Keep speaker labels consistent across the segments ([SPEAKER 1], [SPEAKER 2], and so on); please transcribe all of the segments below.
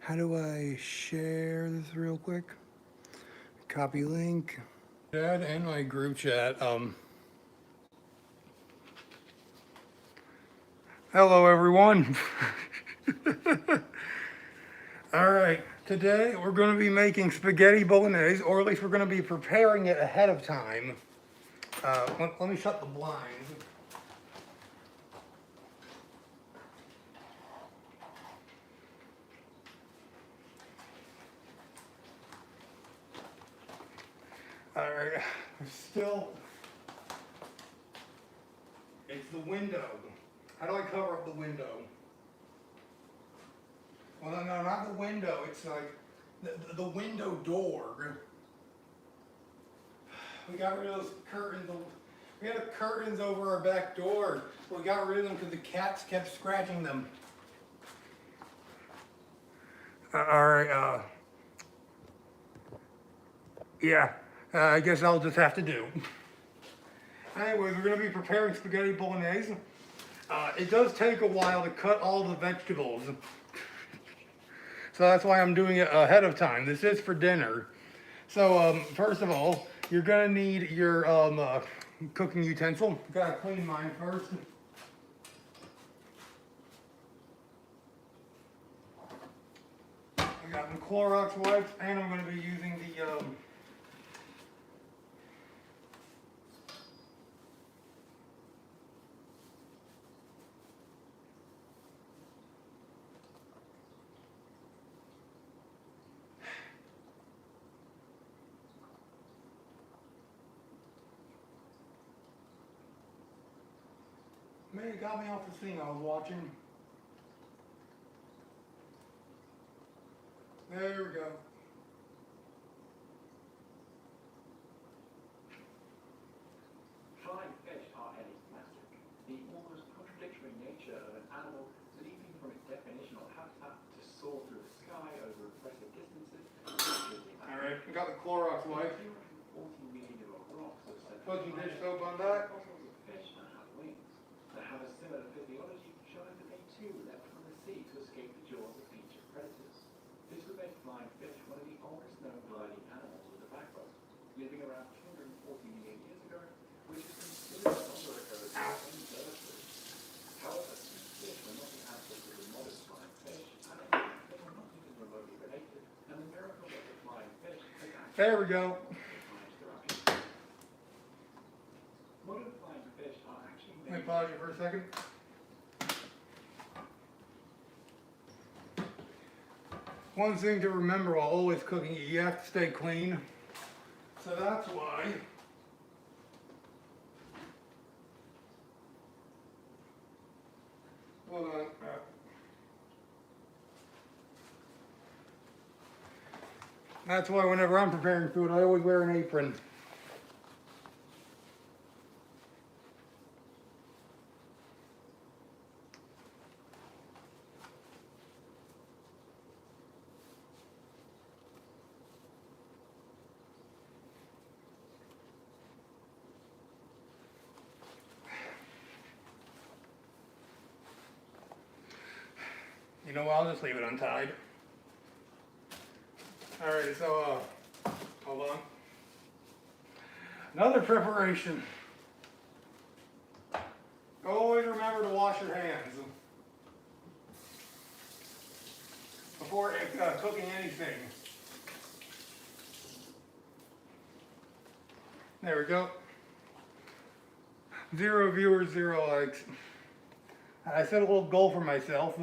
[SPEAKER 1] How do I share this real quick? Copy link. Chat and my group chat. Hello everyone. All right, today we're going to be making spaghetti bolognese, or at least we're going to be preparing it ahead of time. Let me shut the blinds. All right, still, it's the window. How do I cover up the window? Well, no, not the window. It's like the window door. We got rid of those curtains. We had curtains over our back door. We got rid of them because the cats kept scratching them. All right. Yeah. I guess I'll just have to do. Anyways, we're going to be preparing spaghetti bolognese. It does take a while to cut all the vegetables. So that's why I'm doing it ahead of time. This is for dinner. So first of all, you're going to need your cooking utensil. Got to clean mine first. I got some Clorox wipes, and I'm going to be using the man, it got me off the thing I was watching. There we go.
[SPEAKER 2] Flying fish are enigmatic. The almost contradictory nature of an animal leaping from its definitional habitat to soar through the sky over impressive distances.
[SPEAKER 1] Alright, we got the Clorox wipe.
[SPEAKER 2] 240 million rocks of
[SPEAKER 1] Put some dish soap on that.
[SPEAKER 2] fossils of fish that have wings, that have a similar physiology, showing that they too leapt from the sea to escape the jaws of ancient predators. This would make flying fish one of the oldest known gliding animals with a backbone, living around 240 million years ago, which is considered longer ago than any vertebrates. However, these fish were not the ancestors of modern flying fish, and they were not even remotely related, and the miracle of the flying fish has actually
[SPEAKER 1] There we go.
[SPEAKER 2] modern flying fish are actually
[SPEAKER 1] Let me pause you for a second. One thing to remember while always cooking, you have to stay clean. So that's why. Hold on. That's why whenever I'm preparing food, I always wear an apron. You know what, I'll just leave it untied. Alright, so, hold on. Another preparation. Always remember to wash your hands before cooking anything. There we go. 0 viewers, 0 likes. I set a little goal for myself.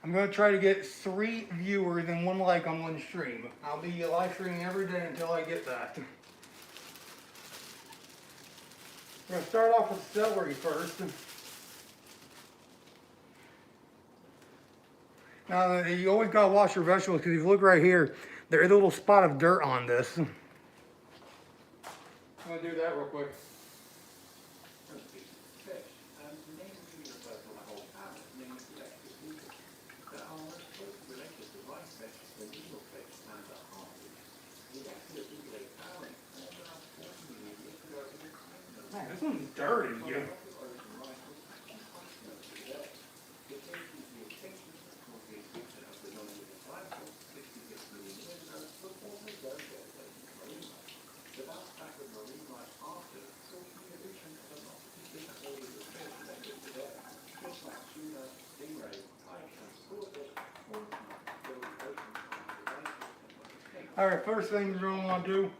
[SPEAKER 1] I'm going to try to get 3 viewers and 1 like on one stream. I'll be live streaming every day until I get that. I'm going to start off with celery first. Now, you always got to wash your vegetables because if you look right here, there is a little spot of dirt on this. I'm going to do that real quick. Man, this one's dirty. Yeah. Alright, first thing you're going to want to do,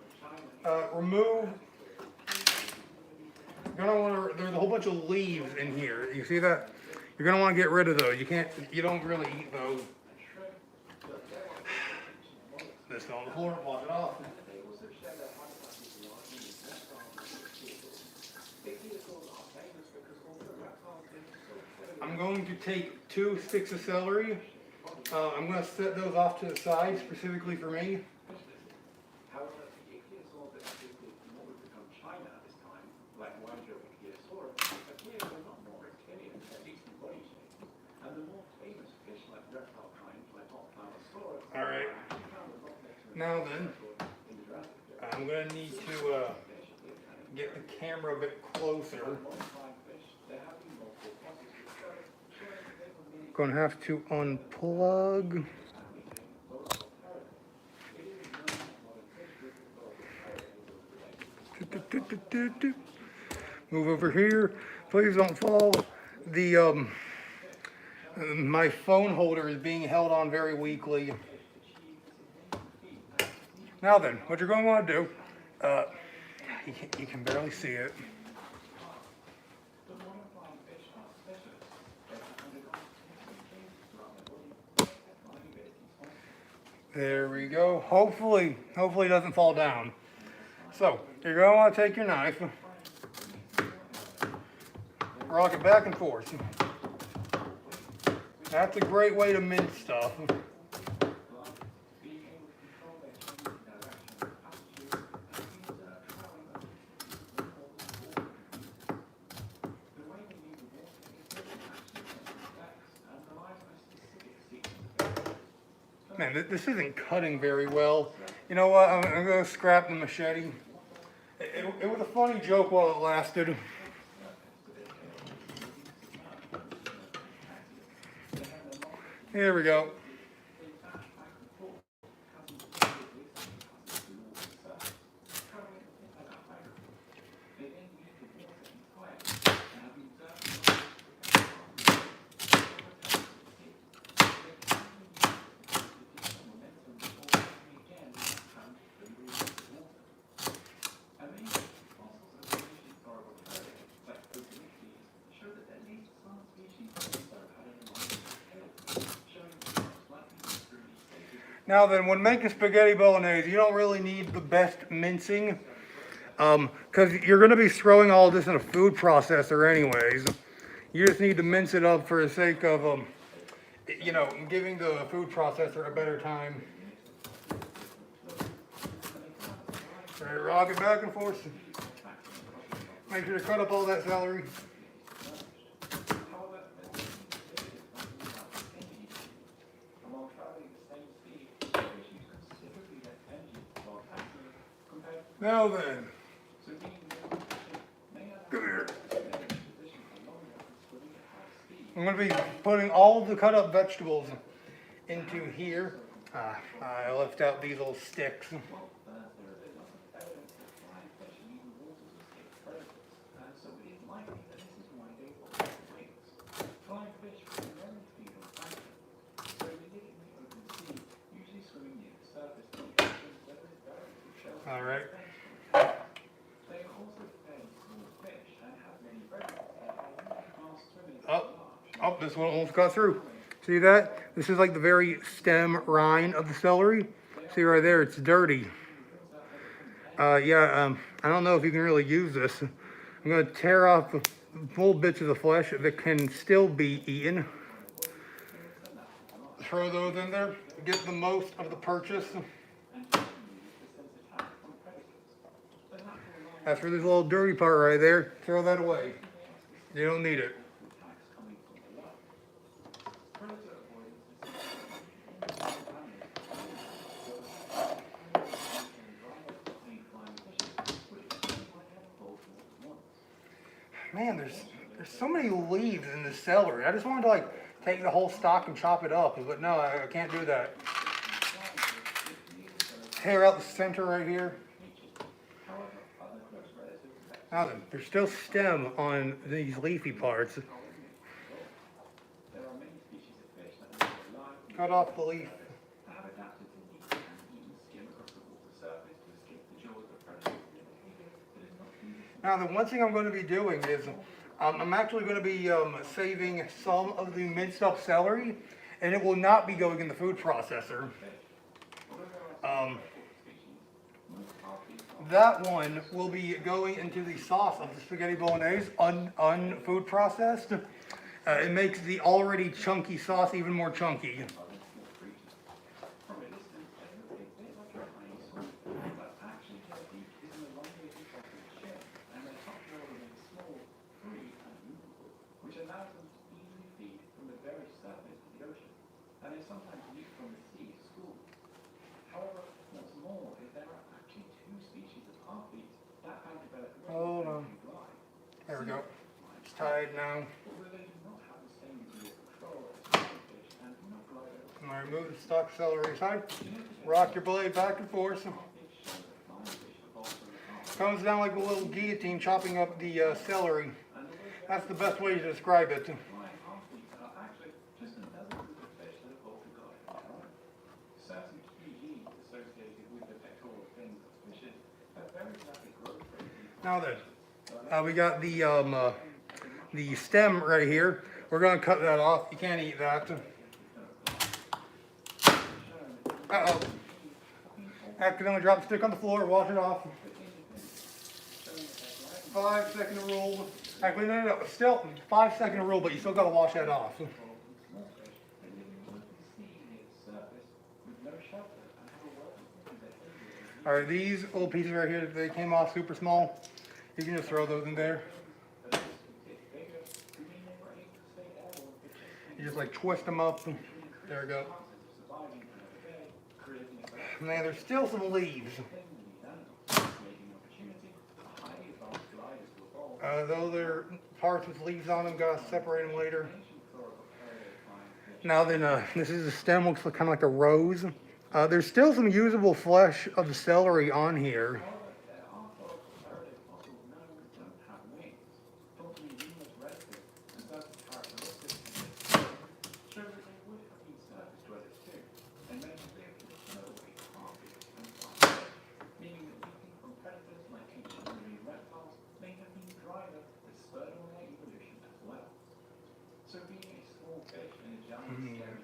[SPEAKER 1] remove, you're going to want to, there's a whole bunch of leaves in here. You see that? You're going to want to get rid of those. You don't really eat those. This on the floor, wash it off. I'm going to take 2 sticks of celery. I'm going to set those off to the side specifically for me. Alright, now then, I'm going to need to get the camera a bit closer. Going to have to unplug. Move over here. Please don't fall. The my phone holder is being held on very weakly. Now then, what you're going to want to do, you can barely see it. There we go. Hopefully it doesn't fall down. So, you're going to want to take your knife, rock it back and forth. That's a great way to mince stuff. Man, this isn't cutting very well. You know what? I'm going to scrap the machete. It was a funny joke while it lasted. Here we go. Now then, when making spaghetti bolognese, you don't really need the best mincing, because you're going to be throwing all this in a food processor anyways. You just need to mince it up for the sake of, you know, giving the food processor a better time. All right, rock it back and forth. Make sure to cut up all that celery. Now then, come here. I'm going to be putting all of the cut up vegetables into here. I left out these little sticks. All right. Oh, this one almost got through. See that? This is like the very stem rind of the celery. See right there, it's dirty. I don't know if you can really use this. I'm going to tear off the full bits of the flesh that can still be eaten. Throw those in there, get the most of the purchase. After this little dirty part right there, throw that away. You don't need it. Man, there's so many leaves in the celery. I just wanted to like take the whole stalk and chop it up, but no, I can't do that. Tear out the center right here. Now then, there's still stem on these leafy parts. Cut off the leaf. Now, the one thing I'm going to be doing is I'm actually going to be saving some of the minced up celery, and it will not be going in the food processor. That one will be going into the sauce of the spaghetti bolognese, unfood processed. It makes the already chunky sauce even more chunky.
[SPEAKER 2] Which allows them to easily feed from the very surface of the ocean, and they sometimes eat from the sea to school. However, what's more is there are actually two species of half-beets that have developed
[SPEAKER 1] Hold on.
[SPEAKER 2] blind.
[SPEAKER 1] There we go. It's tied now.
[SPEAKER 2] Although they do not have the same degree of control as fish and do not glide over.
[SPEAKER 1] I'm going to remove the stock celery side. Rock your blade back and forth.
[SPEAKER 2] Half-beets show that flying fish evolved from the half.
[SPEAKER 1] Comes down like a little guillotine chopping up the celery. That's the best way to describe it.
[SPEAKER 2] Flying half-beets are actually just another group of fish that evolved to glide on their own. Certain key genes associated with the pectoral fins of fishes have very rapid growth rates.
[SPEAKER 1] Now then, we got the stem right here. We're going to cut that off. You can't eat that. Uh-oh. Accidentally dropped the stick on the floor. Wash it off. 5-second rule. Actually, no. Still 5-second rule, but you still got to wash that off. Alright, these little pieces right here, they came off super small. You can just throw those in there. You just like twist them up. There we go. Man, there's still some leaves. Though they're parts with leaves on them, gotta separate them later. Now then, this is the stem, looks like, kind of like a rose. There's still some usable flesh of the celery on here.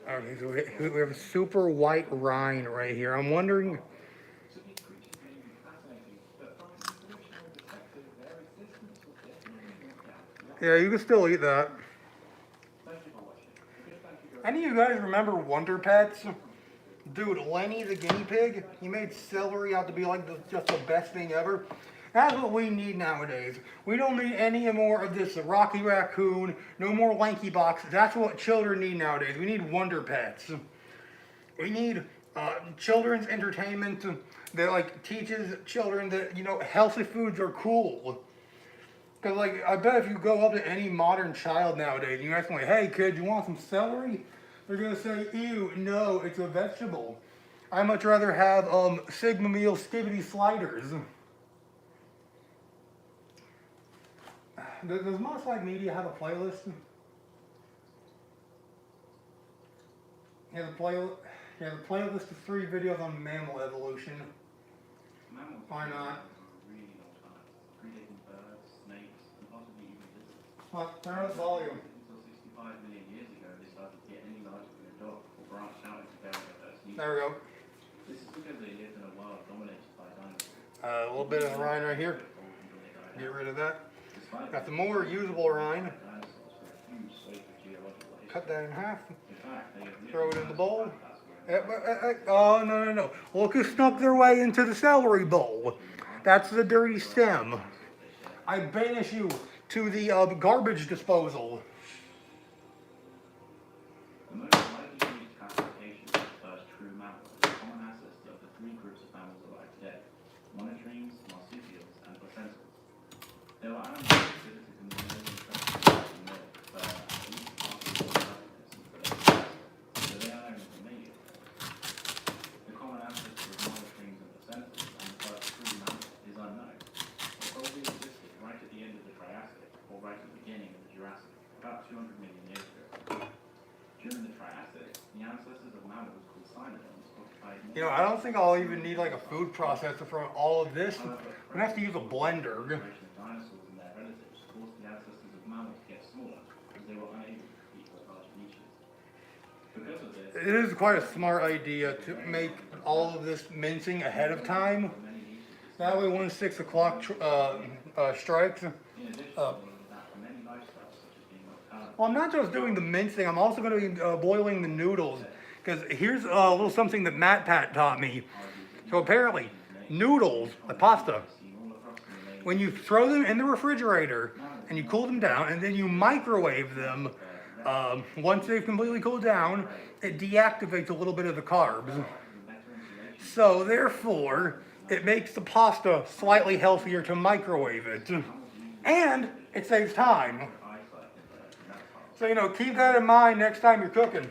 [SPEAKER 1] Okay, so we have a super white rind right here. I'm wondering. Yeah, you can still eat that. Any of you guys remember Wonder Pets? Dude, Lenny the guinea pig, he made celery out to be like just the best thing ever. That's what we need nowadays. We don't need any more of this Rocky Raccoon, no more Lanky Box. That's what children need nowadays. We need Wonder Pets. We need children's entertainment that like teaches children that, you know, healthy foods are cool. Because like, I bet if you go up to any modern child nowadays and you ask them like, hey kid, you want some celery? They're going to say, ew, no, it's a vegetable. I'd much rather have Sigma Meal Skibbity Sliders. Does Most Like Media have a playlist? He has a playlist of 3 videos on mammal evolution. Why not? What? Turn up the volume.
[SPEAKER 2] Until 65 million years ago, they started to get any larger than a dog or branched out into various.
[SPEAKER 1] There we go.
[SPEAKER 2] This is because they lived in a world dominated by dinosaurs.
[SPEAKER 1] A little bit of the rind right here. Get rid of that. Got the more usable rind. Cut that in half. Throw it in the bowl. Oh, no. Look who snuck their way into the celery bowl. That's the dirty stem. I banish you to the garbage disposal.
[SPEAKER 2] The most likely used classification of the first true mammal is the common ancestor of the 3 groups of mammals alive today: monotremes, marsupials, and placentals. There were animals considered to contain milk, but at least partially so they are known as mammalian. The common ancestor of monotremes and placentals and the first true mammal is unknown. It probably existed right at the end of the Triassic, or right at the beginning of the Jurassic, about 200 million years ago. During the Triassic, the ancestors of mammals called cynodonts occupied.
[SPEAKER 1] You know, I don't think I'll even need like a food processor for all of this. I'm gonna have to use a blender.
[SPEAKER 2] dinosaurs and their relatives forced the ancestors of mammals to get smaller as they were unable to compete with large niches. Because of this,
[SPEAKER 1] It is quite a smart idea to make all of this mincing ahead of time.
[SPEAKER 2] many niches
[SPEAKER 1] That way when 6 o'clock strikes,
[SPEAKER 2] in addition to that, many lifestyles such as being nocturnal.
[SPEAKER 1] well, I'm not just doing the mincing, I'm also going to be boiling the noodles. Because here's a little something that Matt Pat taught me. So apparently, noodles, like pasta, when you throw them in the refrigerator and you cool them down and then you microwave them, once they've completely cooled down, it deactivates a little bit of the carbs. So therefore, it makes the pasta slightly healthier to microwave it. And it saves time. So, keep that in mind next time you're cooking.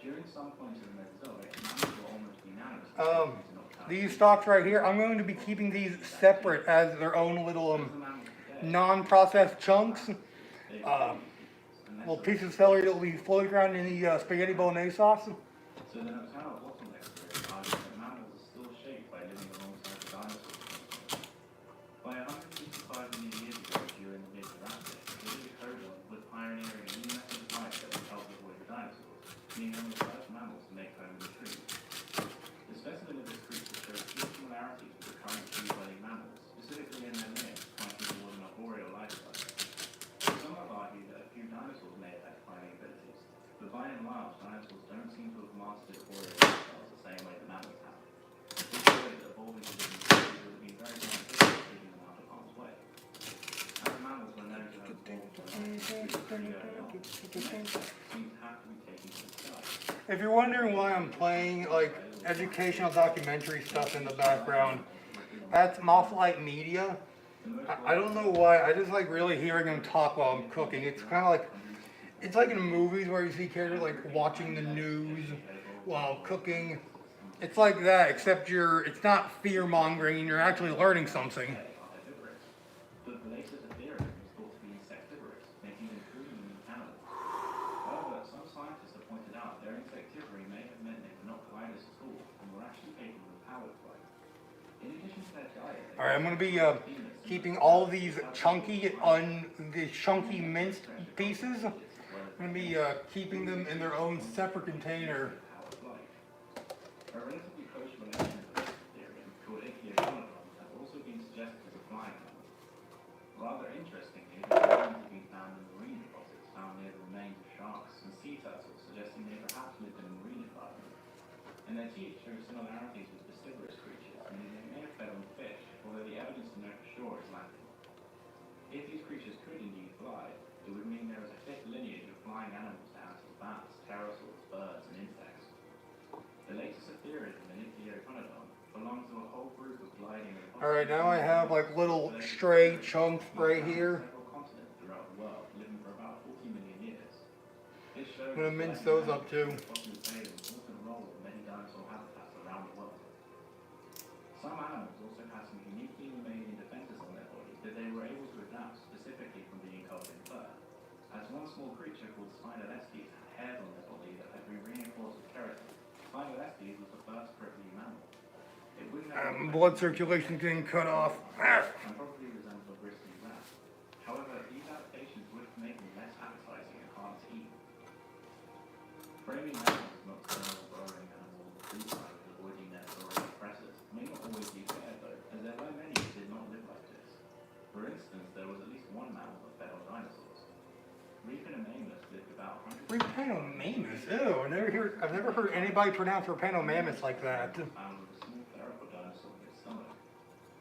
[SPEAKER 2] During some points in the Mesozoic, mammals were almost unanimous.
[SPEAKER 1] These stalks right here, I'm going to be keeping these separate as their own little non-processed chunks. Little pieces of celery that will be floating around in the spaghetti bolognese sauce.
[SPEAKER 2] So the nocturnal bottlenecks argue that mammals are still shaped by living alongside the dinosaurs. By 155 million years ago, during the mid-Jurassic, the Diplodocus was pioneering a new method of life that would help avoid the dinosaurs, being one of the first mammals to make home in the trees. The specimen of this creature shows key similarities with the current tree-dwelling mammals, specifically in their limbs, pointing toward an arboreal lifestyle. Some have argued that a few dinosaurs may have had climbing abilities, but by and large, dinosaurs don't seem to have mastered arboreal lifestyles the same way that mammals have. This shows that evolving to different species would have been very beneficial to keeping them out of harm's way. As mammals were known to have evolved to pretty early on, the next step seems to have to be taken to the side.
[SPEAKER 1] If you're wondering why I'm playing like educational documentary stuff in the background, that's Mothlight Media. I don't know why, I just like really hearing them talk while I'm cooking. It's kind of like, it's like in movies where you see characters like watching the news while cooking. It's like that, except it's not fear-mongering and you're actually learning something.
[SPEAKER 2] But the latest theory is thought to be insectivorous, making them truly unique animals. However, some scientists have pointed out their insectivory may have meant they could not glide us at all and were actually capable of powered flight. In addition to their diet,
[SPEAKER 1] Alright, I'm going to be keeping all these chunky minced pieces. I'm going to be keeping them in their own separate container.
[SPEAKER 2] a relatively close relation to this theory, called Ichthyosaurus, has also been suggested as a flying mammal. Rather interestingly, the remains have been found in marine deposits found near the remains of sharks and sea turtles, suggesting they perhaps lived in a marine environment. And their teeth show similarities with pestiferous creatures, meaning they may have fed on fish, although the evidence to know for sure is lacking. If these creatures could indeed fly, it would mean there is a thick lineage of flying animals down to bats, pterosaurs, birds, and insects. The latest theory of an Ichthyosaurus belongs to a whole group of gliding.
[SPEAKER 1] Alright, now I have like little stray chunks right here.
[SPEAKER 2] Several continents throughout the world, living for about 40 million years. This shows
[SPEAKER 1] I'm going to mince those up too.
[SPEAKER 2] possibly played an important role in many dinosaur habitats around the world. Some animals also have some uniquely remaining defenses on their body that they were able to adapt specifically from being covered in fur. As one small creature called Spaghetti had hairs on their body that had been reinforced with keratin. Spaghetti was the first prickly mammal. It wouldn't have
[SPEAKER 1] Blood circulation getting cut off.
[SPEAKER 2] and probably resemble a bristly rat. However, these adaptations would make them less appetizing and hard to eat. Framing mammals, nocturnal burrowing animals, food-time, avoiding their burrowing oppressors, may not always be fair though, as there were many who did not live like this. For instance, there was at least one mammal that fed on dinosaurs. Repenomamus lived about 100
[SPEAKER 1] Repenomamus? Ew, I've never heard anybody pronounce Repenomamus like that.
[SPEAKER 2] found with a small theropod dinosaur in its stomach.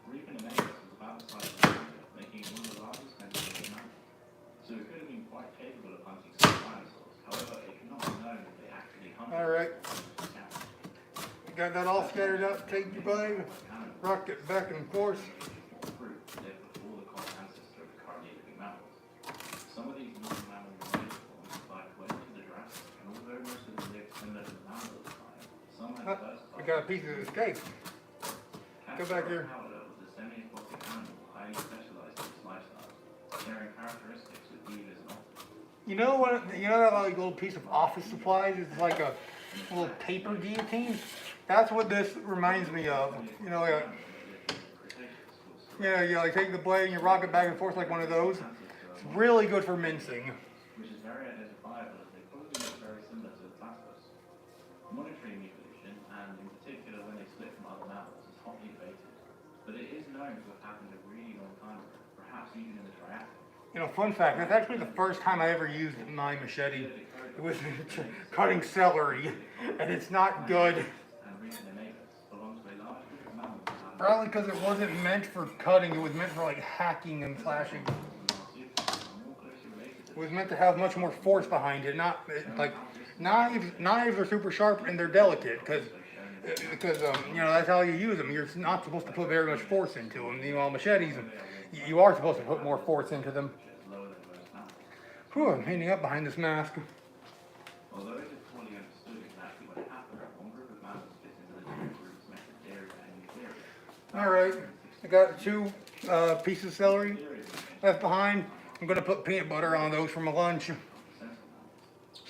[SPEAKER 2] Repenomamus was about the size of a human, making it one of the largest members of the mammal. So it could have been quite capable of hunting some dinosaurs. However, it cannot be known that they actually hunted.
[SPEAKER 1] Alright. You got that all scattered up, take your bag, rock it back and forth.
[SPEAKER 2] Fruit lived before the common ancestor of the currently living mammals. Some of these non-mammal remains forms survived well into the Jurassic, and although most of them lived similar to the mammals at the time, some had diversified.
[SPEAKER 1] I got a piece of this cake. Go back here.
[SPEAKER 2] Powder was a semi-aquatic animal highly specialized in its lifestyle, sharing characteristics with beavers and otters.
[SPEAKER 1] You know what? You know that like little piece of office supplies? It's like a little paper guillotine. That's what this reminds me of. You know, like You know, you like take the blade and you rock it back and forth like one of those. It's really good for mincing.
[SPEAKER 2] Which is very identifiable as they probably look very similar to the platypus. Monitoring evolution, and in particular when they split from other mammals, is hotly debated. But it is known to have happened a really long time ago, perhaps even in the Triassic.
[SPEAKER 1] You know, fun fact, that's actually the first time I ever used my machete. It was cutting celery, and it's not good.
[SPEAKER 2] And recent neighbors belong to a large group of mammals that have
[SPEAKER 1] Probably because it wasn't meant for cutting, it was meant for like hacking and slashing.
[SPEAKER 2] more closely related to
[SPEAKER 1] It was meant to have much more force behind it, not like knives are super sharp and they're delicate because you know that's how you use them. You're not supposed to put very much force into them. You know, machetes, you are supposed to put more force into them.
[SPEAKER 2] lower than most mammals.
[SPEAKER 1] Whew, I'm hanging up behind this mask.
[SPEAKER 2] Although it is poorly understood exactly what happened, one group of mammals fits into the two groups Mesotheria and Eutheria.
[SPEAKER 1] All right, I got 2 pieces of celery left behind. I'm gonna put peanut butter on those for my lunch.
[SPEAKER 2] Central mammals.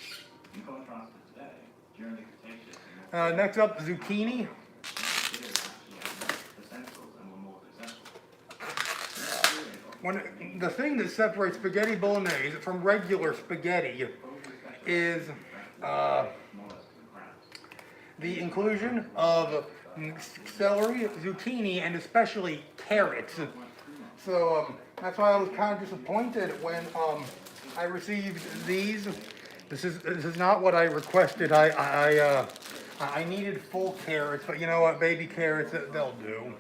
[SPEAKER 2] In contrast to today, during the Cretaceous,
[SPEAKER 1] Next up, zucchini. The thing that separates spaghetti bolognese from regular spaghetti is the inclusion of celery, zucchini, and especially carrots. So that's why I was kind of disappointed when I received these. This is not what I requested. I needed full carrots, but you know what? Baby carrots, they'll do.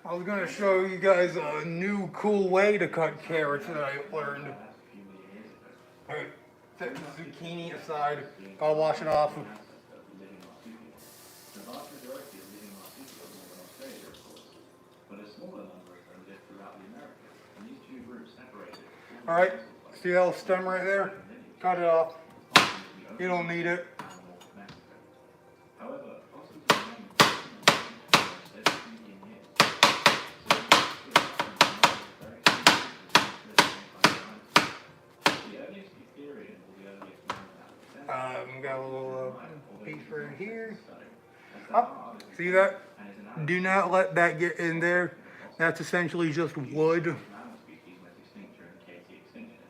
[SPEAKER 1] I was going to show you guys a new cool way to cut carrots that I learned. Alright, set the zucchini aside. I'll wash it off.
[SPEAKER 2] The vast majority of living marsupials live in Australia, of course, but a smaller number of them live throughout the Americas, and these two groups separated.
[SPEAKER 1] Alright, see that little stem right there? Cut it off. You don't need it.
[SPEAKER 2] However, fossils remain for 7 million years. The earliest Eutherian or the earliest mammal
[SPEAKER 1] We got a little piece right here. Oh, see that? Do not let that get in there. That's essentially just wood.
[SPEAKER 2] mammal species went extinct during the KT extinction.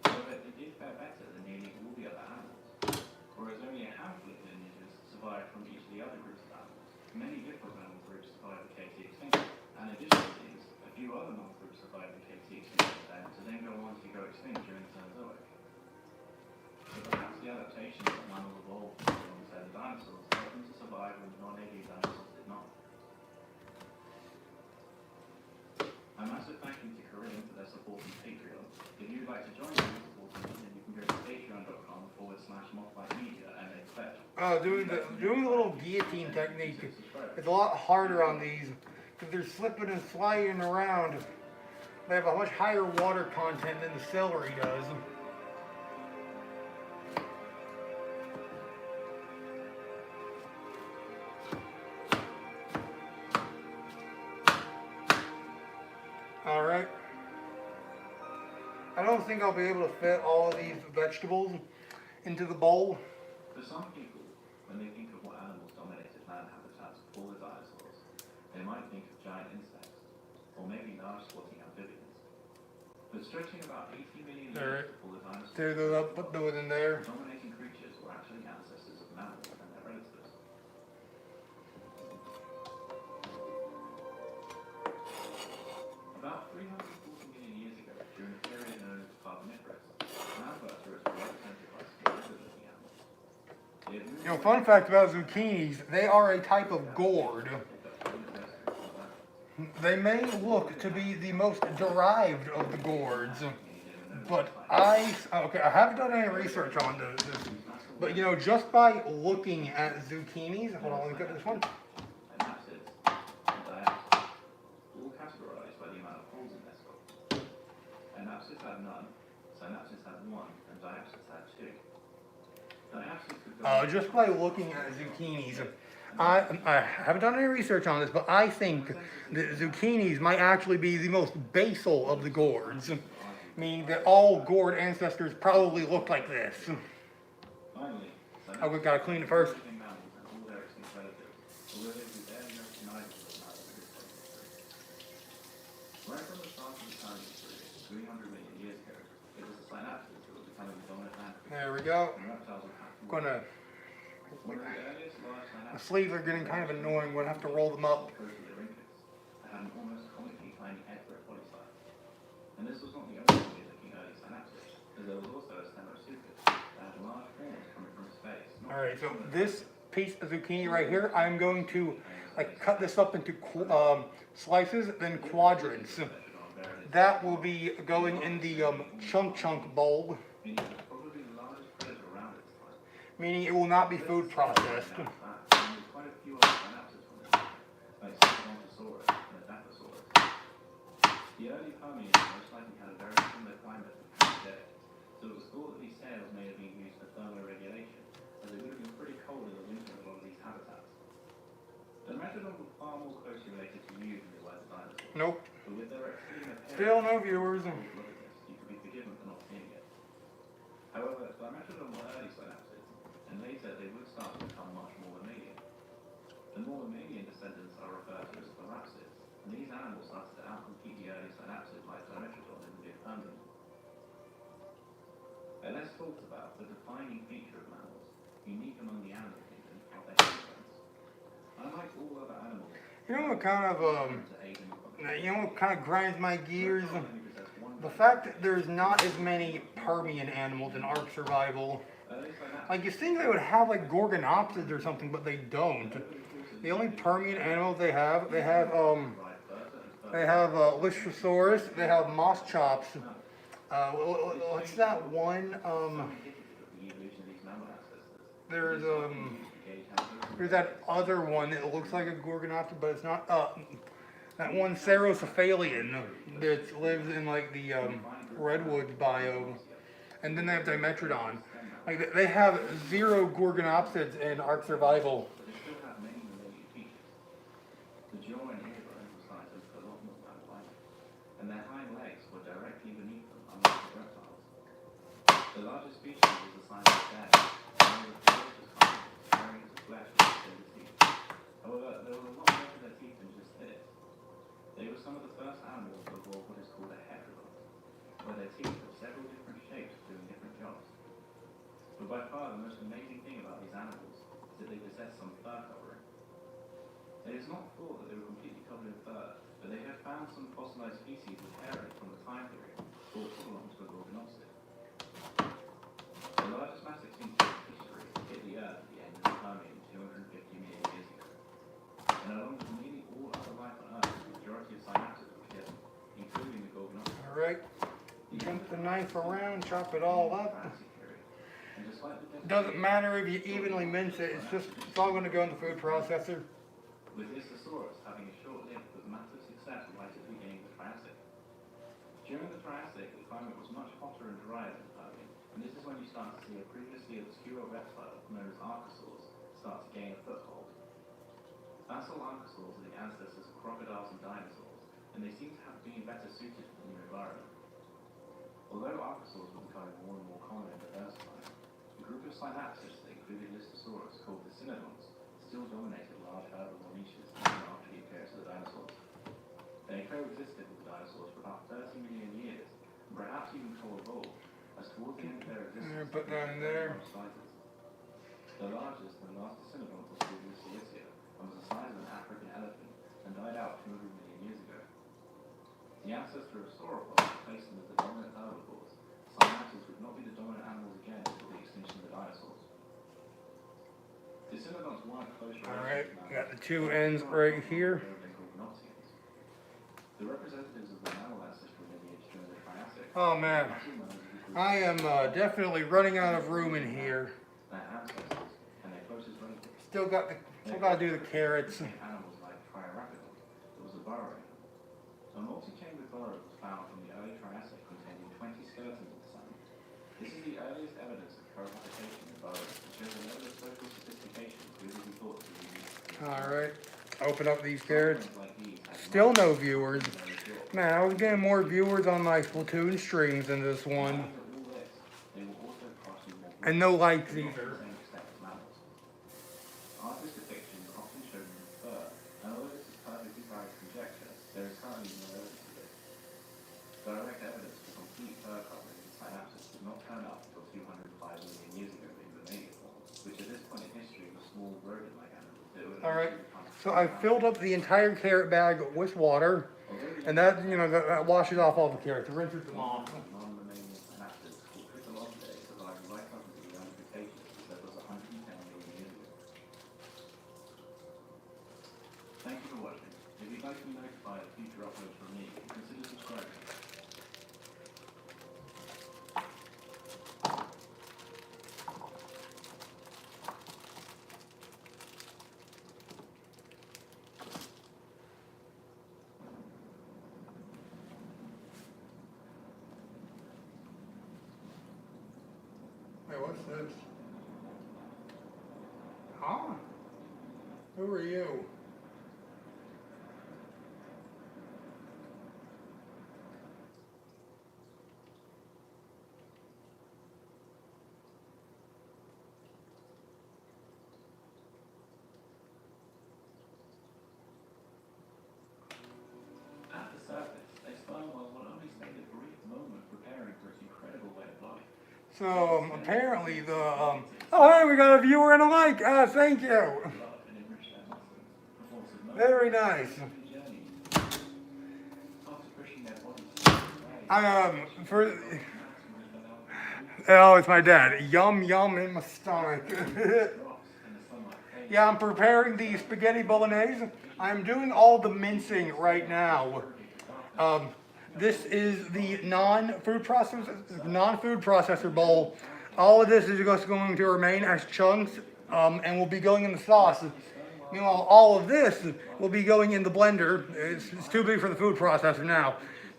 [SPEAKER 2] However, it did fare better than nearly all the other animals, whereas only a handful of lineages survived from each of the other groups of animals. Many different mammal groups survived the KT extinction, and additionally, a few other mammal groups survived the KT extinction event to then go on to go extinct during the Cenozoic. So perhaps the adaptations that mammals evolved alongside the dinosaurs helped them to survive when the non-avian dinosaurs did not. A massive thank you to Korean for their support on Patreon. If you'd like to join them in supporting them, then you can go to patreon.com/mothlightmedia and then pledge.
[SPEAKER 1] Doing the little guillotine technique is a lot harder on these because they're slipping and sliding around. They have a much higher water content than the celery does. Alright. I don't think I'll be able to fit all of these vegetables into the bowl.
[SPEAKER 2] For some people, when they think of what animals dominated land habitats before the dinosaurs, they might think of giant insects, or maybe large squatting amphibians. But stretching about 80 million years before the dinosaurs,
[SPEAKER 1] There those up, put those in there.
[SPEAKER 2] dominating creatures were actually ancestors of mammals and their relatives. About 340 million years ago, during a period known as Carboniferous, land vertebrates were represented by smaller-looking animals. They had moved
[SPEAKER 1] You know, fun fact about zucchinis, they are a type of gourd. They may look to be the most derived of the gourds, but I haven't done any research on this. But you know, just by looking at zucchinis, hold on, let me get this one.
[SPEAKER 2] and acids and diacids, all categorized by the amount of holes in their skull. Anapsids had none, synapsids had one, and diapsids had two. Diapsids could go
[SPEAKER 1] Just by looking at zucchinis, I haven't done any research on this, but I think that zucchinis might actually be the most basal of the gourds, meaning that all gourd ancestors probably looked like this.
[SPEAKER 2] finally,
[SPEAKER 1] Oh, we've got to clean it first.
[SPEAKER 2] living mammals and all their extinct relatives, although they were barely recognizable as mammals Right from the start of the time history, 300 million years ago, it was the synapses that were becoming the dominant land creatures,
[SPEAKER 1] There we go.
[SPEAKER 2] and reptiles were passing.
[SPEAKER 1] Gonna,
[SPEAKER 2] One of the earliest large
[SPEAKER 1] the
[SPEAKER 2] synapses
[SPEAKER 1] sleeves are getting kind of annoying. We'll have to roll them up.
[SPEAKER 2] that had an almost comically tiny head for a body size. And this was not the only weird-looking early synapses, as there was also a Stemosuchus that had large horns coming from space.
[SPEAKER 1] Alright, so this piece of zucchini right here, I'm going to like cut this up into slices, then quadrants. That will be going in the chunk bowl,
[SPEAKER 2] Meaning it was probably the largest predator around its time.
[SPEAKER 1] meaning it will not be food processed.
[SPEAKER 2] And there's quite a few other synapses from this time, like Spaghetti and Adaptosaurus. The early Permians most likely had a very similar climate to today, so it was thought that these sails may have been used for thermoregulation, as it would have been pretty cold in the winter in a lot of these habitats. The Megalodon were far more closely related to you than they were to dinosaurs.
[SPEAKER 1] Nope.
[SPEAKER 2] But with their extreme appearance,
[SPEAKER 1] Still no viewers.
[SPEAKER 2] you could be forgiven for not seeing it. However, Dimetrodon were early synapses, and later they would start to become much more mammalian. The more mammalian descendants are referred to as therapsids, and these animals started to outcompete the early synapsids like Dimetrodon in the mid-Permian. And let's talk about the defining feature of mammals, unique among the animal kingdom, are their hairbruns. Unlike all other animals,
[SPEAKER 1] You know what kind of
[SPEAKER 2] to aid in
[SPEAKER 1] grinds my gears? The fact that there's not as many Permian animals in Ark Survival. Like, you think they would have like Gorgonopsids or something, but they don't. The only Permian animals they have Listrosaurus, they have Moss Chops. What's that one? There's that other one that looks like a Gorgonopsid, but it's not. That one Cerocephalian that lives in like the redwoods biome, and then they have Dimetrodon. Like they have 0 Gorgonopsids in Ark Survival.
[SPEAKER 2] But they still have many related features. The jaw and ear were emphasized as a lot more than and their hind legs were directly beneath them, unlike the reptiles. The largest species was the size of bear, and they were ferocious carnivores, carrying its flesh with extended teeth. However, there was a lot more to their teeth than just this. They were some of the first animals to evolve what is called a heterodon, where their teeth have several different shapes doing different jobs. But by far the most amazing thing about these animals is that they possess some fur covering. It is not thought that they were completely covered in fur, but they have found some fossilized species with hairing from the time period thought to belong to a Gorgonopsid. The largest mass extinction in history hit the Earth at the end of the Permian 250 million years ago. And along with nearly all other life on Earth, the majority of synapses were killed, including the Gorgonopsid.
[SPEAKER 1] Alright, jump the knife around, chop it all up. Doesn't matter if you evenly mince it, it's all going to go in the food processor.
[SPEAKER 2] With Listrosaurus having a short life with massive success right at the beginning of the Triassic. During the Triassic, the climate was much hotter and drier than the Permian, and this is when you start to see a previously obscure reptile known as archosaurs start to gain a foothold. Fossil archosaurs are the ancestors of crocodiles and dinosaurs, and they seem to have been better suited for the new environment. Although archosaurs were becoming more and more common and diversified, the group of synapsids that included Listrosaurus called the Cynodonts still dominated large herbivore niches even after the appearance of the dinosaurs. They coexisted with the dinosaurs for about 30 million years, and perhaps even co-evolved, as towards the end of their existence,
[SPEAKER 1] Put that in there.
[SPEAKER 2] sizes. The largest and last Cynodont was called Listrosaurus and was the size of an African elephant and died out 200 million years ago. The ancestor of sauropods replaced them as the dominant herbivores. Synapsids would not be the dominant animals again until the extinction of the dinosaurs. The Cynodonts weren't close relations.
[SPEAKER 1] Alright, got the 2 ends right here.
[SPEAKER 2] The representatives of the mammal ancestral lineage during the Triassic.
[SPEAKER 1] Oh man, I am definitely running out of room in here.
[SPEAKER 2] Their ancestors and their closest relatives.
[SPEAKER 1] Still got to do the carrots.
[SPEAKER 2] Animals like Triarachidon, that was a burrow animal. A multi-chambered burrow was found from the early Triassic containing 20 skeletons of the same. This is the earliest evidence of cohabitation in burrows, which shows a level of social sophistication previously thought to be used.
[SPEAKER 1] Alright, open up these carrots.
[SPEAKER 2] Like these had
[SPEAKER 1] Still no viewers. Man, I was getting more viewers on my Splatoon streams than this one.
[SPEAKER 2] they were also partially more
[SPEAKER 1] And no likes
[SPEAKER 2] to the
[SPEAKER 1] either.
[SPEAKER 2] same extent as mammals. Artist depictions often show them with fur, and although this is perfectly valid conjecture, there is currently no evidence of this. Direct evidence for complete fur covering in Synapsis did not turn up until 205 million years ago in mammalian forms, which at this point in history were small rodent-like animals that would
[SPEAKER 1] All right.
[SPEAKER 2] eventually become
[SPEAKER 1] So I filled up the entire carrot bag with water, and that, that washes off all the carrots, rinses them off.
[SPEAKER 2] non-mammalian synapsids called Tricolopsidae survived right up until the young Cretaceous, that was 110 million years ago. Thank you for watching. If you'd like to be notified of future uploads from me, consider subscribing.
[SPEAKER 1] Hey, what's this? Huh? Who are you?
[SPEAKER 2] At the surface, a sperm whale will only spend a brief moment preparing for its incredible way of life.
[SPEAKER 1] So apparently the oh hey, we got a viewer and a like. Thank you.
[SPEAKER 2] Love and enrich their muscles, before submerging
[SPEAKER 1] Very nice.
[SPEAKER 2] the journey. After pushing their bodies away,
[SPEAKER 1] For oh, it's my dad. Yum yum in my stomach.
[SPEAKER 2] drops in the sunlight fade.
[SPEAKER 1] Yeah, I'm preparing the spaghetti bolognese. I'm doing all the mincing right now. This is the non-food processor bowl. All of this is just going to remain as chunks and will be going in the sauce. Meanwhile, all of this will be going in the blender. It's too big for the food processor now.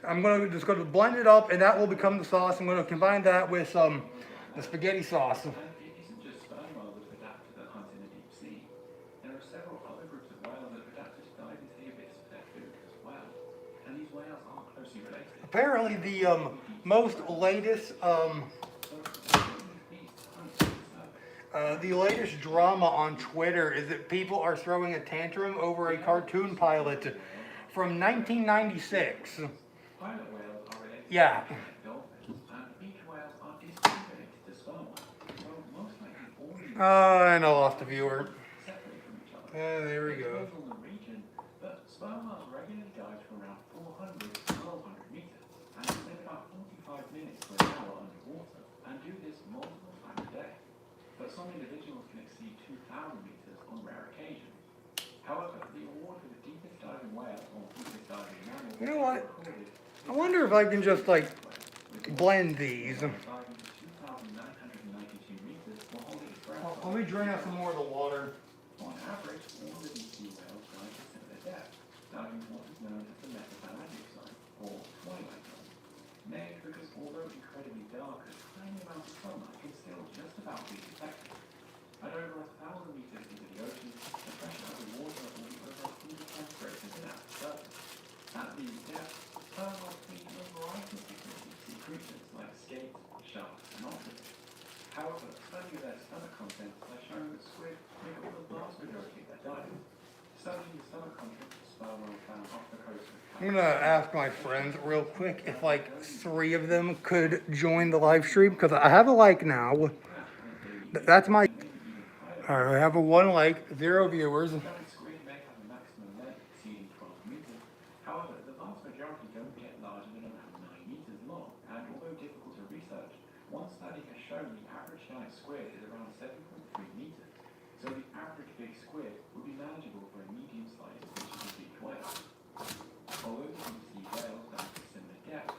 [SPEAKER 1] I'm just going to blend it up, and that will become the sauce. I'm going to combine that with the spaghetti sauce.
[SPEAKER 2] And it isn't just sperm whales that adapt to the hunt in the deep sea. There are several other groups of whales that adapt to dive into the abyss for their food as well. And these whales aren't closely related.
[SPEAKER 1] Apparently, the most latest the latest drama on Twitter is that people are throwing a tantrum over a cartoon pilot from 1996.
[SPEAKER 2] Pilot whales are related
[SPEAKER 1] Yeah.
[SPEAKER 2] to dolphins, and beach whales are distantly related to sperm whales. So most likely all these
[SPEAKER 1] And I lost a viewer.
[SPEAKER 2] separate from each other.
[SPEAKER 1] There we
[SPEAKER 2] It
[SPEAKER 1] go.
[SPEAKER 2] depends on the region, but sperm whales regularly dive for around 400 to 1200 meters, and spend about 45 minutes to an hour underwater, and do this multiple times a day. But some individuals can exceed 2,000 meters on rare occasions. However, the award for the deepest diving whale or deepest diving mammal
[SPEAKER 1] You know what?
[SPEAKER 2] recorded
[SPEAKER 1] I wonder if I can just like blend these.
[SPEAKER 2] diving to 2,992 meters while holding its breath.
[SPEAKER 1] Let me drain out some more of the water.
[SPEAKER 2] On average, all the deep sea whales dive to similar depth, diving to what is known as the metaplanet zone, or twilight zone. Named because although incredibly dark, a tiny amount of sunlight can still just about be detected. At over 1,000 meters into the ocean, the pressure of the water will be over 100 times greater than at the surface. At these depths, sperm whales feed on a variety of different deep-sea creatures like skates, sharks, and octopuses. However, study of their stomach contents has shown that squid make up the vast majority of their diet. Studying the stomach contents of sperm whales found off the coast of
[SPEAKER 1] I'm gonna ask my friends real quick if like 3 of them could join the live stream because I have a like now. That's my. Alright, I have a 1 like, 0 viewers.
[SPEAKER 2] Giant squid may have a maximum length exceeding 12 meters. However, the vast majority don't get larger than around 9 meters long, and although difficult to research, one study has shown the average giant squid is around 7.3 meters. So the average big squid would be manageable for a medium-sized fish of a beach whale. Although the deep-sea whales dive to similar depths,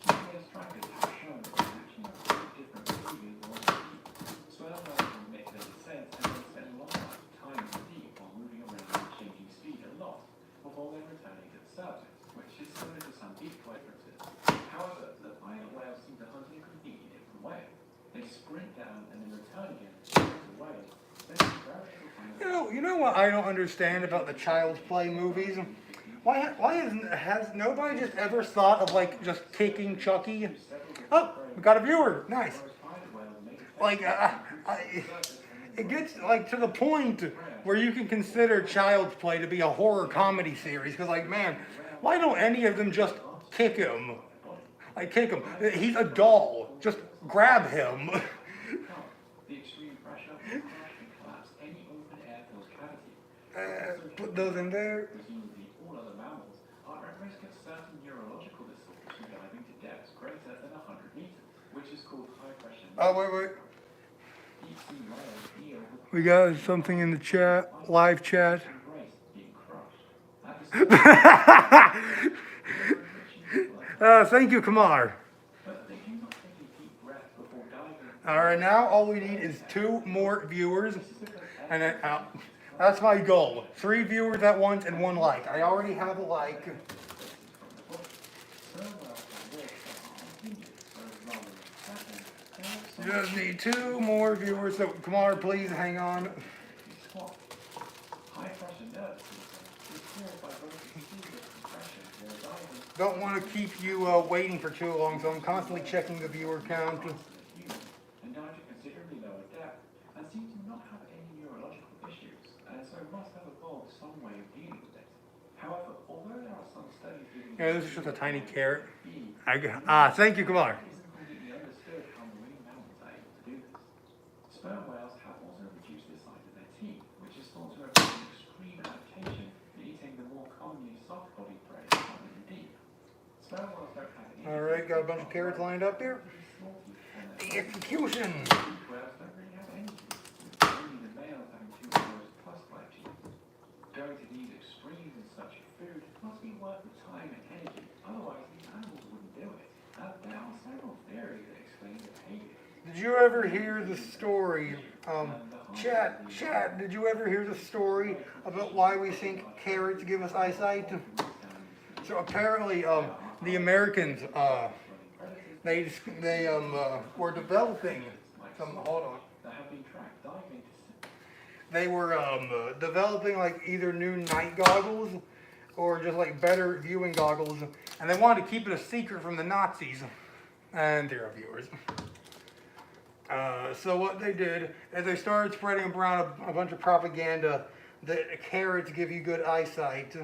[SPEAKER 2] GPS trackers have shown that they actually have very different behaviors while they deep. Sperm whales will make their descent and they spend a long time in the deep while moving around at changing speed a lot before then returning to the surface, which is similar to some deep predators. However, the pilot whales seem to hunt in a completely different way. They sprint down and then return again straight away.
[SPEAKER 1] You know what I don't understand about the Child's Play movies? Why has nobody just ever thought of like just kicking Chucky? Oh, we got a viewer. Nice. Like, it gets like to the point where you can consider Child's Play to be a horror comedy series. Because like, man, why don't any of them just kick him? I kick him. He's a doll. Just grab him.
[SPEAKER 2] The extreme pressure will crush and collapse any open air-filled cavity.
[SPEAKER 1] Put those in there.
[SPEAKER 2] Presumably all other mammals are at risk of certain neurological disorders from diving to depths greater than 100 meters, which is called high pressure.
[SPEAKER 1] Oh, wait.
[SPEAKER 2] Deep sea whales deal with
[SPEAKER 1] We got something in the chat, live chat.
[SPEAKER 2] embrace being crushed. At the same
[SPEAKER 1] Thank you, Kamar.
[SPEAKER 2] but they do not take a deep breath before diving.
[SPEAKER 1] All right, now all we need is 2 more viewers, and then, that's my goal. 3 viewers at once and 1 like. I already have a like. Just need 2 more viewers. So, Kamar, please hang on.
[SPEAKER 2] High pressure nerve system is caused by both continuous compression while diving
[SPEAKER 1] Don't want to keep you waiting for too long, so I'm constantly checking the viewer count.
[SPEAKER 2] and dive to considerably lower depth and seem to not have any neurological issues, and so must have evolved some way of dealing with it. However, although there are some studies giving
[SPEAKER 1] Yeah, this is just a tiny carrot.
[SPEAKER 2] B
[SPEAKER 1] Thank you, Kamar.
[SPEAKER 2] isn't completely understood how marine mammals are able to do this. Sperm whales have also reduced the size of their teeth, which is thought to have been an extreme adaptation to eating the more commonly soft-bodied prey found in the deep. Sperm whales don't have any
[SPEAKER 1] All right, got a bunch of carrots lined up here.
[SPEAKER 2] small teeth on their
[SPEAKER 1] The execution.
[SPEAKER 2] whales don't really have any teeth, with only the males having 2 rows plus 5 teeth. Going to these extremes in search of food must be worth the time and energy, otherwise these animals wouldn't do it. There are several theories that explain the behavior.
[SPEAKER 1] Did you ever hear the story? Chat, did you ever hear the story about why we think carrots give us eyesight? So apparently, the Americans, they were developing some, hold on.
[SPEAKER 2] That have been tracked diving to
[SPEAKER 1] They were developing like either new night goggles or just like better viewing goggles, and they wanted to keep it a secret from the Nazis and their viewers. So what they did is they started spreading around a bunch of propaganda that carrots give you good eyesight,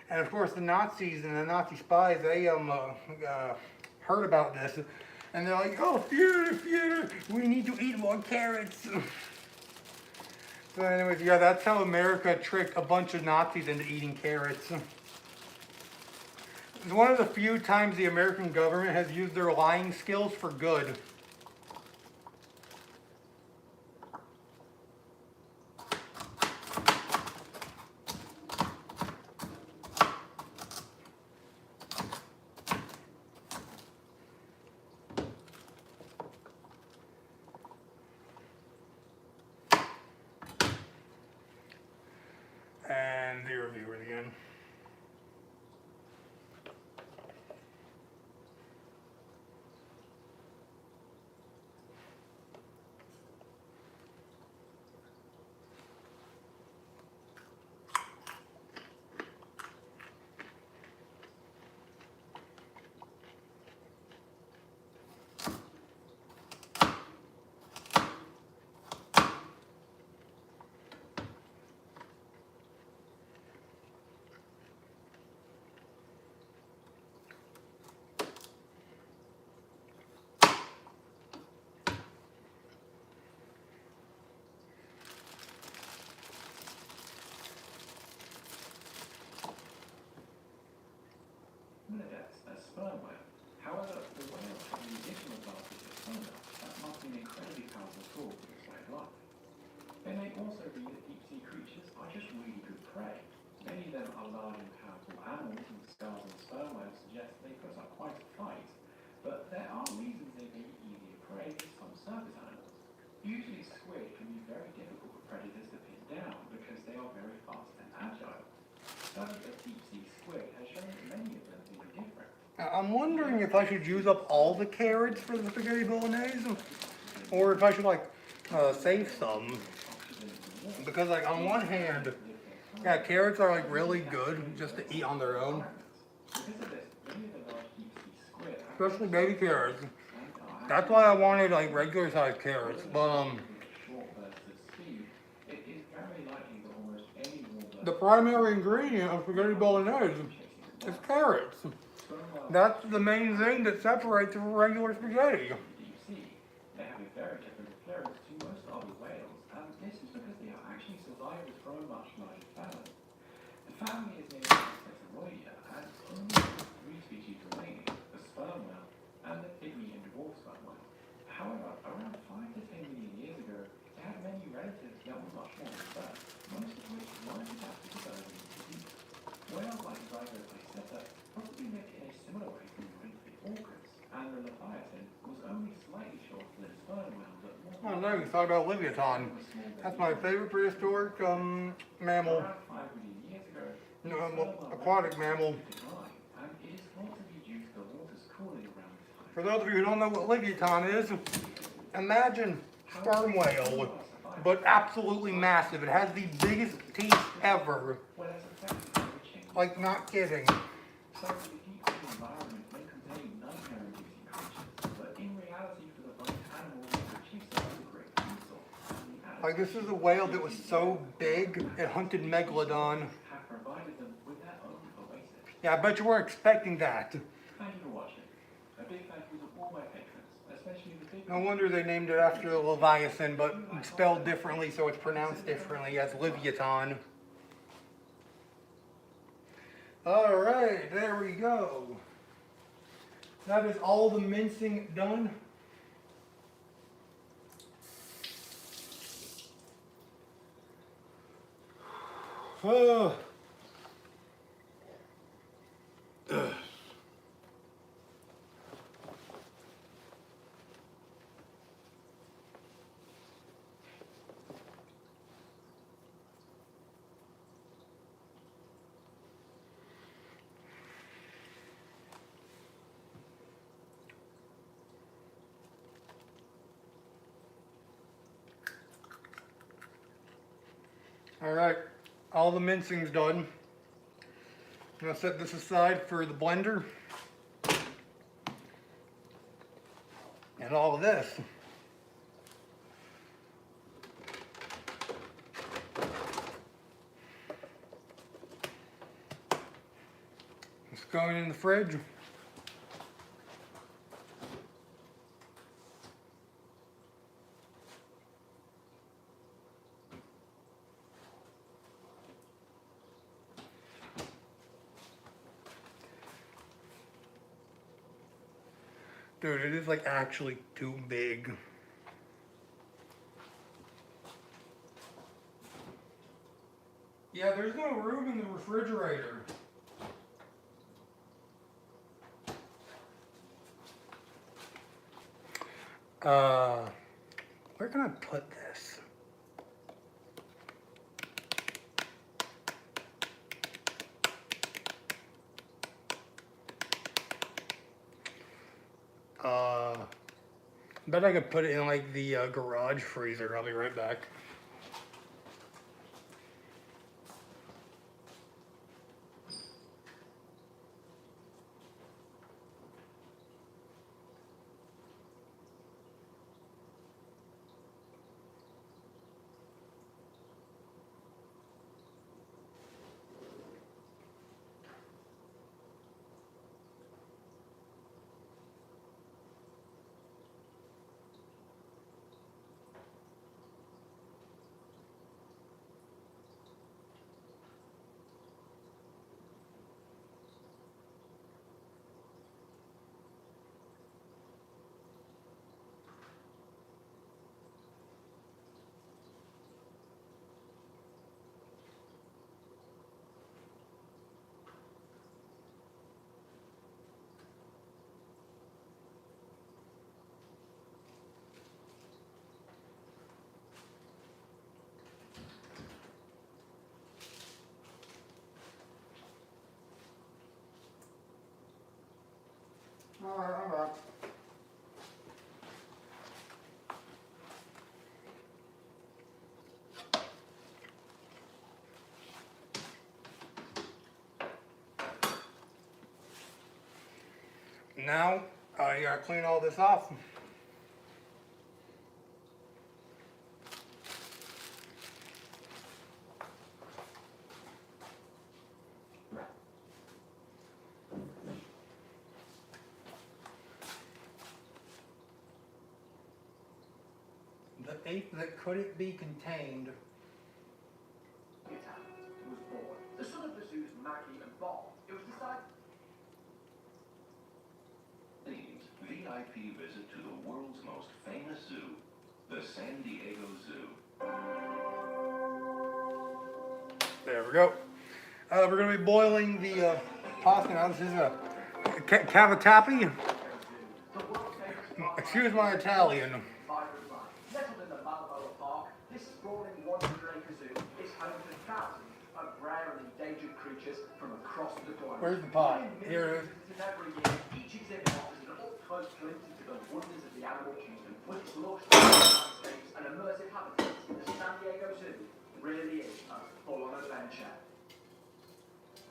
[SPEAKER 1] and of course the Nazis and the Nazi spies, they heard about this, and they're like, oh, theater, we need to eat more carrots. So anyways, yeah, that's how America tricked a bunch of Nazis into eating carrots. It's one of the few times the American government has used their lying skills for good. And the reviewers again.
[SPEAKER 2] That's a sperm whale. However, the whales have the additional advantage of sonar that must be an incredibly powerful tool for this way of life. They may also be that deep-sea creatures are just really good prey. Many of them are large and powerful animals, and the skulls of sperm whales suggest they put up quite a fight. But there are reasons they may be easier prey than some surface animals. Usually squid can be very difficult for predators to pin down because they are very fast and agile. Study of deep-sea squid has shown that many of them may be different.
[SPEAKER 1] I'm wondering if I should use up all the carrots for the spaghetti bolognese, or if I should like save some. Because like on one hand, yeah, carrots are like really good just to eat on their own. Especially baby carrots. That's why I wanted like regular sized carrots. But the primary ingredient of spaghetti bolognese is carrots.
[SPEAKER 2] sperm whales
[SPEAKER 1] That's the main thing that separates it from regular spaghetti.
[SPEAKER 2] in the deep sea. They have a very different appearance to most other whales, and this is because they are actually survivors from a much larger family. The family is named Spaghetti and only three species remaining: the sperm whale and the pygmy and dwarf sperm whale. However, around 5 to 10 million years ago, they had many relatives that were much more advanced, most of which weren't adapted to going into deep. Whales like Zygopiceta probably lived in a similar way to the orcas, and the Leviathan was only slightly shorter than the sperm whale, but more.
[SPEAKER 1] I don't know, you thought about Leviathan. That's my favorite prehistoric mammal.
[SPEAKER 2] Around 5 million years ago,
[SPEAKER 1] No, aquatic mammal.
[SPEAKER 2] decline, and it is thought to be due to the waters cooling around this time.
[SPEAKER 1] For those of you who don't know what Leviathan is, imagine sperm whale, but absolutely massive. It has the biggest teeth ever.
[SPEAKER 2] Well, as effective climate change,
[SPEAKER 1] Like, not kidding.
[SPEAKER 2] so the deep sea environment may contain nightmare-inducing creatures, but in reality, for the both animals that achieve such a great resource,
[SPEAKER 1] Like, this is a whale that was so big, it hunted Megalodon.
[SPEAKER 2] have provided them with their own oasis.
[SPEAKER 1] Yeah, I bet you weren't expecting that.
[SPEAKER 2] Thank you for watching. A big thank you to all my patrons, especially the big
[SPEAKER 1] No wonder they named it after the Leviathan, but spelled differently, so it's pronounced differently as Leviathan. Alright, there we go. That is all the mincing done. Oh. Ugh. Alright, all the mincing's done. I'm gonna set this aside for the blender. And all of this. It's going in the fridge. Dude, it is like actually too big. Yeah, there's no room in the refrigerator. Where can I put this? Bet I could put it in like the garage freezer. I'll be right back. Alright, I'm back. Now, you gotta clean all this off. The ape that couldn't be contained.
[SPEAKER 2] Was born. The son of the zoo's Maggie and Bob. It was decided.
[SPEAKER 3] VIP visit to the world's most famous zoo, the San Diego Zoo.
[SPEAKER 1] There we go. We're going to be boiling the pasta now. This is a cavatappi. Excuse my Italian.
[SPEAKER 2] Nestled in the Balboa Park, this sprawling 100-acre zoo is home to thousands of rare and endangered creatures from across the globe.
[SPEAKER 1] Where's the pot? Here it is.
[SPEAKER 2] Every year, each exhibit offers an up-close glimpse into the wonders of the animal kingdom, with its lush landscapes and immersive habitats. The San Diego Zoo really is a full-on adventure.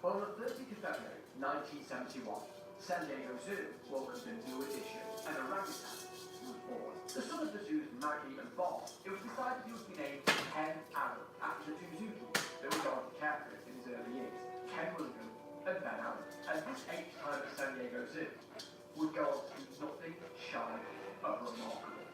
[SPEAKER 2] On the 30th of February 1971, San Diego Zoo welcomed a new addition, an orangutan was born. The son of the zoo's Maggie and Bob, it was decided he would be named Ken Allen after the two zookeepers that were going to care for it in his early years, Ken William and Ben Allen. And this 8th time at San Diego Zoo would go on to be nothing shy of remarkable.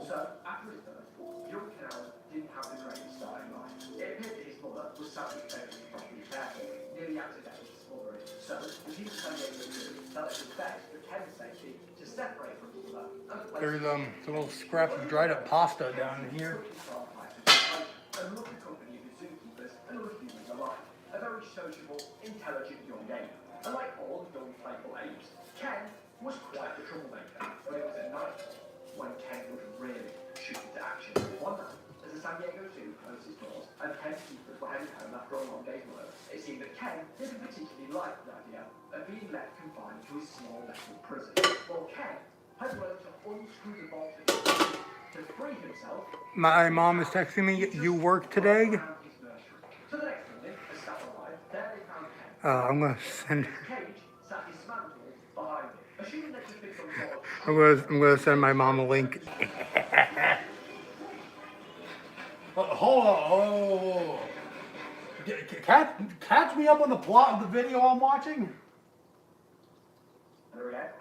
[SPEAKER 2] So, after his birth, young Ken Allen didn't have the greatest start in life. It appeared that his mother was sadly failing to properly care for him, nearly accidentally smothering. So, the team at San Diego Zoo felt it was best for Ken's safety to separate from his mother and place
[SPEAKER 1] There's some little scraps of dried up pasta down here.
[SPEAKER 2] and love the company of the zookeepers and other humans alike. A very sociable, intelligent young ape. And like all young playful apes, Ken was quite the troublemaker. But it was at night when Ken would really shoot into action. One night, as the San Diego Zoo closed its doors and Ken's keepers were heading home after a long day's work, it seemed that Ken didn't particularly like the idea of being left confined to his small metal prison. Well, Ken had learned to unscrew the bolt of his prison to free himself.
[SPEAKER 1] My mom is texting me, you work today?
[SPEAKER 2] So the next morning, as staff arrived, there they found Ken.
[SPEAKER 1] I'm going to send,
[SPEAKER 2] His cage sat dismantled behind him, assuming that he'd been some sort of
[SPEAKER 1] I'm going to send my mom a link. Hold on. Oh. Catch me up on the plot of the video I'm watching.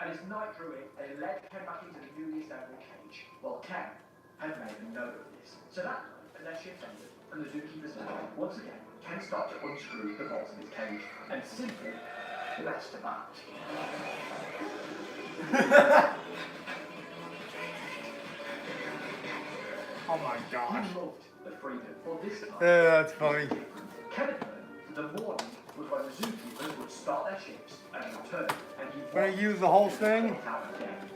[SPEAKER 2] and his night drew in, and he led Ken back into the newly assembled cage. Well, Ken had made a note of this. So that night, as their shift ended, and the zookeepers left, once again, Ken started to unscrew the bolts of his cage, and simply blessed about.
[SPEAKER 1] Oh my gosh.
[SPEAKER 2] He loved the freedom. For this time,
[SPEAKER 1] Yeah, that's funny.
[SPEAKER 2] Ken had learned that the morning was when the zookeepers would start their shifts and return, and he
[SPEAKER 1] Gonna use the whole thing?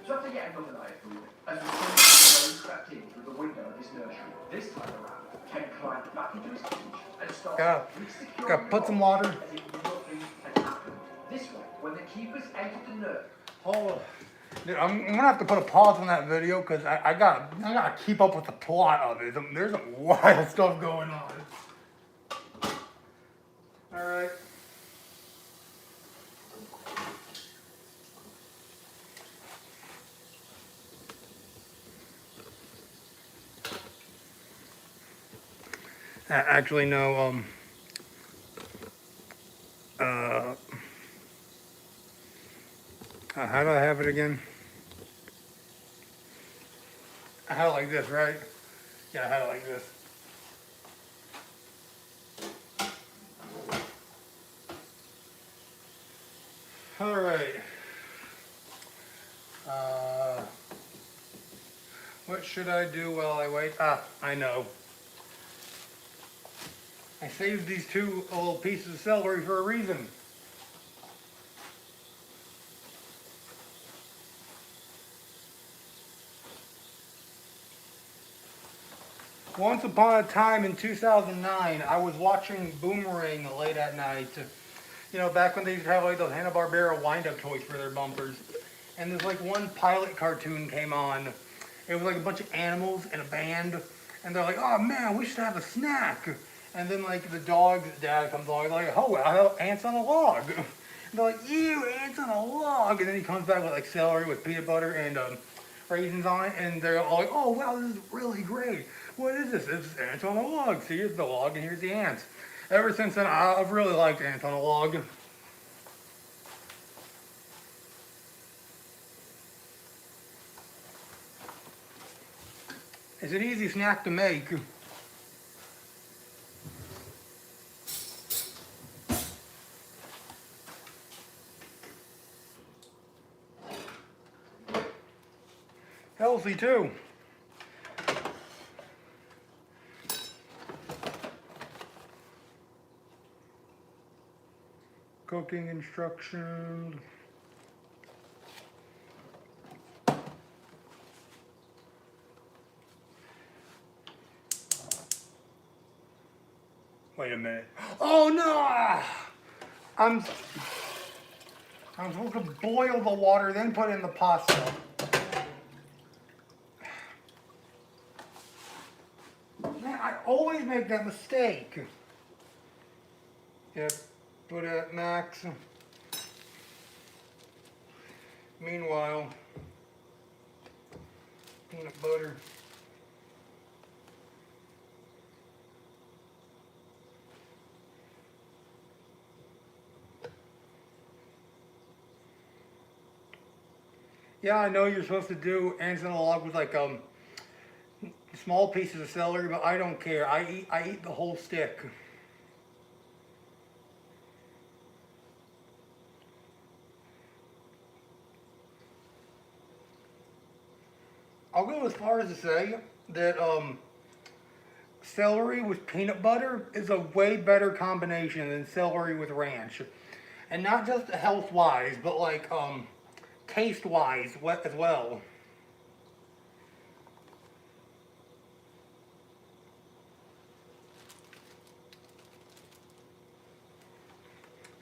[SPEAKER 2] So after yet another night of food, as the sun slowly crept in through the window of his nursery, this time around, Ken climbed back into his cage and started
[SPEAKER 1] Gotta put some water.
[SPEAKER 2] as if nothing had happened. This way, when the keepers entered the nursery,
[SPEAKER 1] Hold. Dude, I'm gonna have to put a pause on that video because I gotta keep up with the plot of it. There's some wild stuff going on. All right. Actually, no. How do I have it again? I had it like this, right? Yeah, I had it like this. All right. What should I do while I wait? I know. I saved these two little pieces of celery for a reason. Once upon a time in 2009, I was watching Boomerang late at night. You know, back when they used to have like those Hanna-Barbera wind-up toys for their bumpers. And there's like one pilot cartoon came on. It was like a bunch of animals and a band. And they're like, oh man, we should have a snack. And then like the dog's dad comes along like, oh well, ants on a log. And they're like, ew, ants on a log. And then he comes back with like celery with peanut butter and raisins on it. And they're all like, oh wow, this is really great. What is this? It's ants on a log. See, here's the log and here's the ants. Ever since then, I've really liked ants on a log. It's an easy snack to make. Healthy too. Cooking instructions. Wait a minute. Oh no! I'm supposed to boil the water, then put in the pasta. Man, I always make that mistake. Yep, put it at max. Meanwhile, peanut butter. Yeah, I know you're supposed to do ants in a log with like small pieces of celery, but I don't care. I eat the whole stick. I'll go as far as to say that celery with peanut butter is a way better combination than celery with ranch. And not just health wise, but like taste wise as well.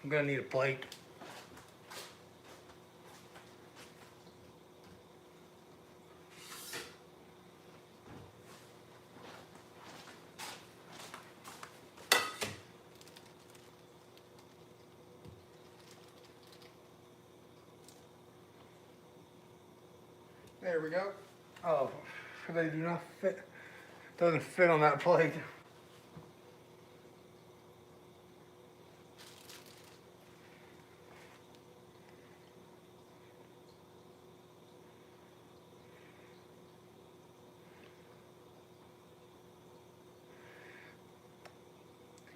[SPEAKER 1] I'm gonna need a plate. There we go. Oh, they do not fit. Doesn't fit on that plate.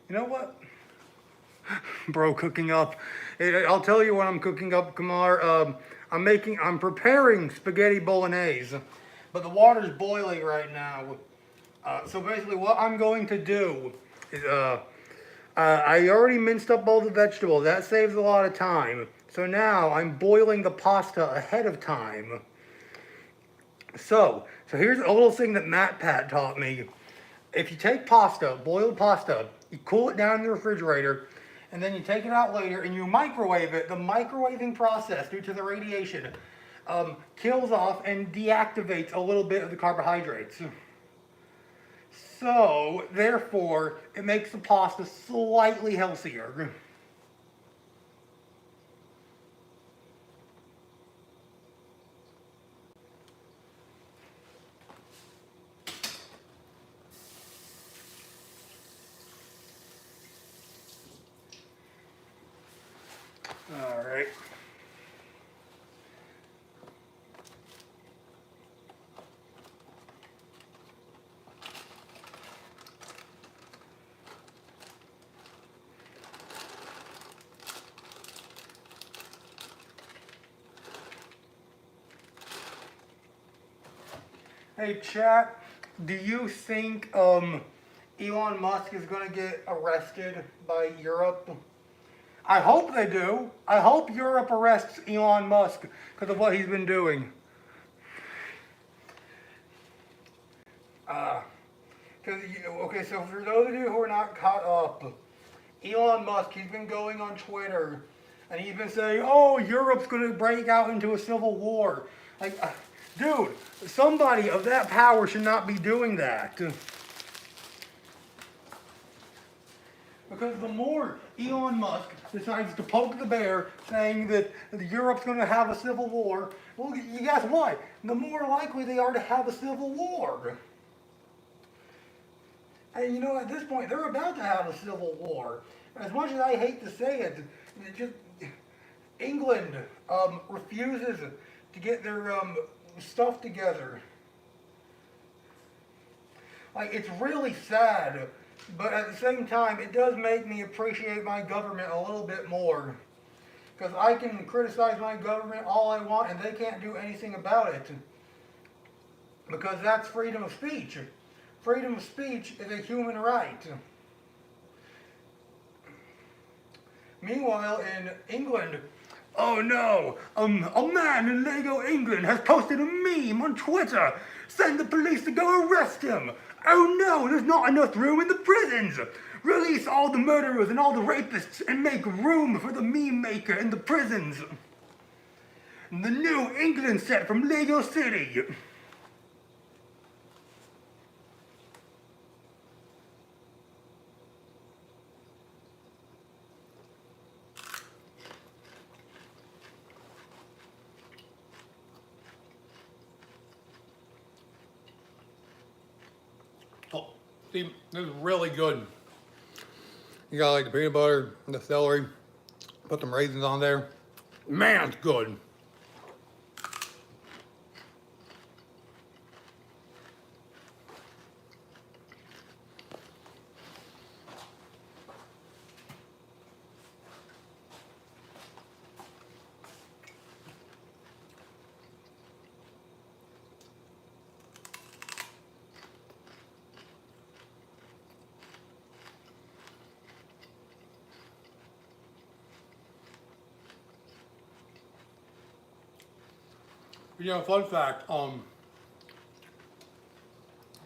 [SPEAKER 1] You know what? Bro, cooking up. I'll tell you what I'm cooking up, Kamar. I'm preparing spaghetti bolognese, but the water's boiling right now. So basically what I'm going to do is, I already minced up all the vegetables. That saves a lot of time. So now I'm boiling the pasta ahead of time. So here's a little thing that Matt Pat taught me. If you take pasta, boiled pasta, you cool it down in the refrigerator, and then you take it out later and you microwave it, the microwaving process, due to the radiation, kills off and deactivates a little bit of the carbohydrates. So, therefore, it makes the pasta slightly healthier. All right. Hey chat, do you think Elon Musk is going to get arrested by Europe? I hope they do. I hope Europe arrests Elon Musk because of what he's been doing. Okay, so for those of you who are not caught up, Elon Musk, he's been going on Twitter and he's been saying, oh, Europe's going to break out into a civil war. Like, dude, somebody of that power should not be doing that. Because the more Elon Musk decides to poke the bear saying that Europe's going to have a civil war, well, you guess what? The more likely they are to have a civil war. And you know, at this point, they're about to have a civil war. As much as I hate to say it, England refuses to get their stuff together. Like, it's really sad, but at the same time, it does make me appreciate my government a little bit more. Because I can criticize my government all I want and they can't do anything about it. Because that's freedom of speech. Freedom of speech is a human right. Meanwhile, in England, oh no, a man in Lego, England has posted a meme on Twitter. Send the police to go arrest him. Oh no, there's not enough room in the prisons. Release all the murderers and all the rapists and make room for the meme maker in the prisons. The new England set from Lego City. Oh, see, this is really good. You got like the peanut butter, the celery, put some raisins on there. Man, it's good. You know, fun fact,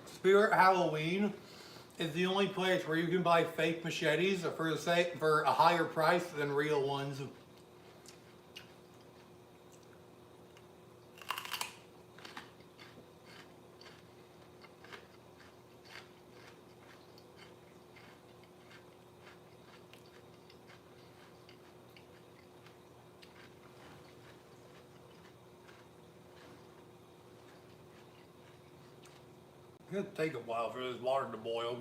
[SPEAKER 1] Spirit Halloween is the only place where you can buy fake machetes for a higher price than real ones. It's gonna take a while for this water to boil.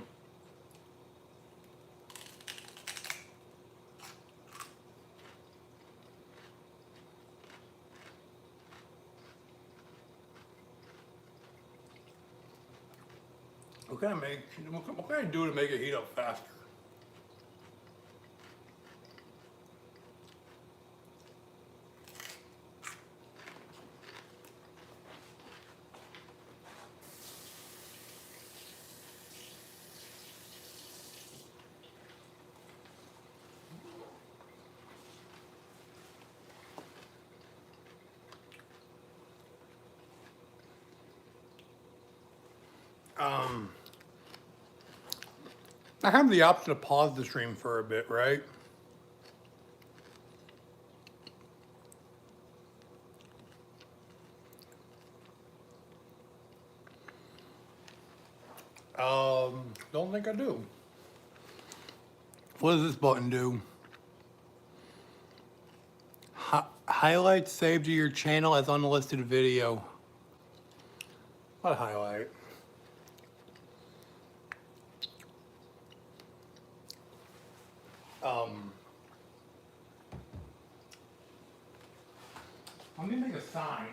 [SPEAKER 1] What can I do to make it heat up faster? I have the option to pause the stream for a bit, right? Don't think I do. What does this button do? Highlights saved to your channel as unlisted video. What highlight? Let me make a sign.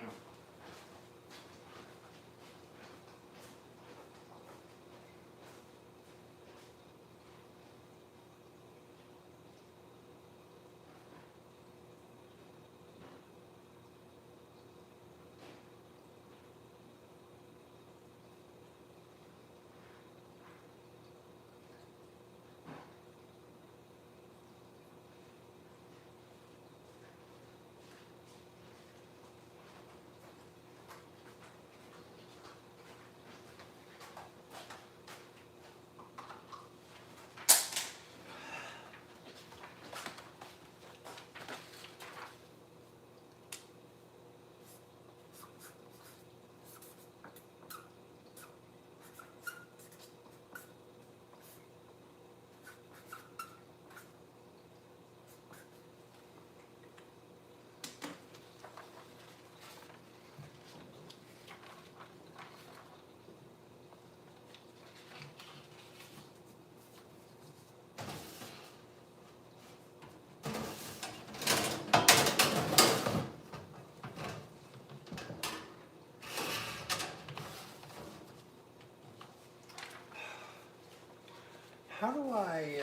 [SPEAKER 1] How do I,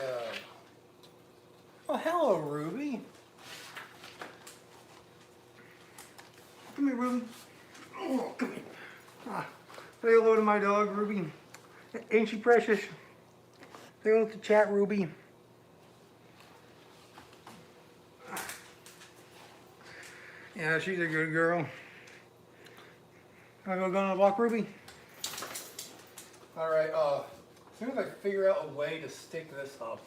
[SPEAKER 1] oh, hello, Ruby. Come here, Ruby. Oh, come here. Ah, say hello to my dog, Ruby. Ain't she precious? Say hello to chat, Ruby. Yeah, she's a good girl. Wanna go on a walk, Ruby? Alright, as soon as I figure out a way to stick this up.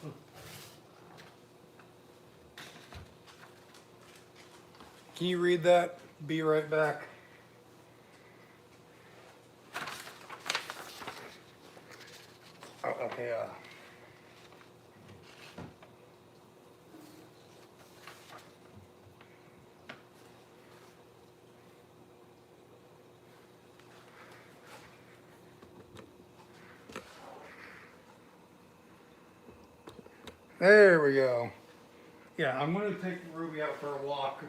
[SPEAKER 1] Can you read that? Be right back. Oh, okay, there we go. Yeah, I'm gonna take Ruby out for a walk.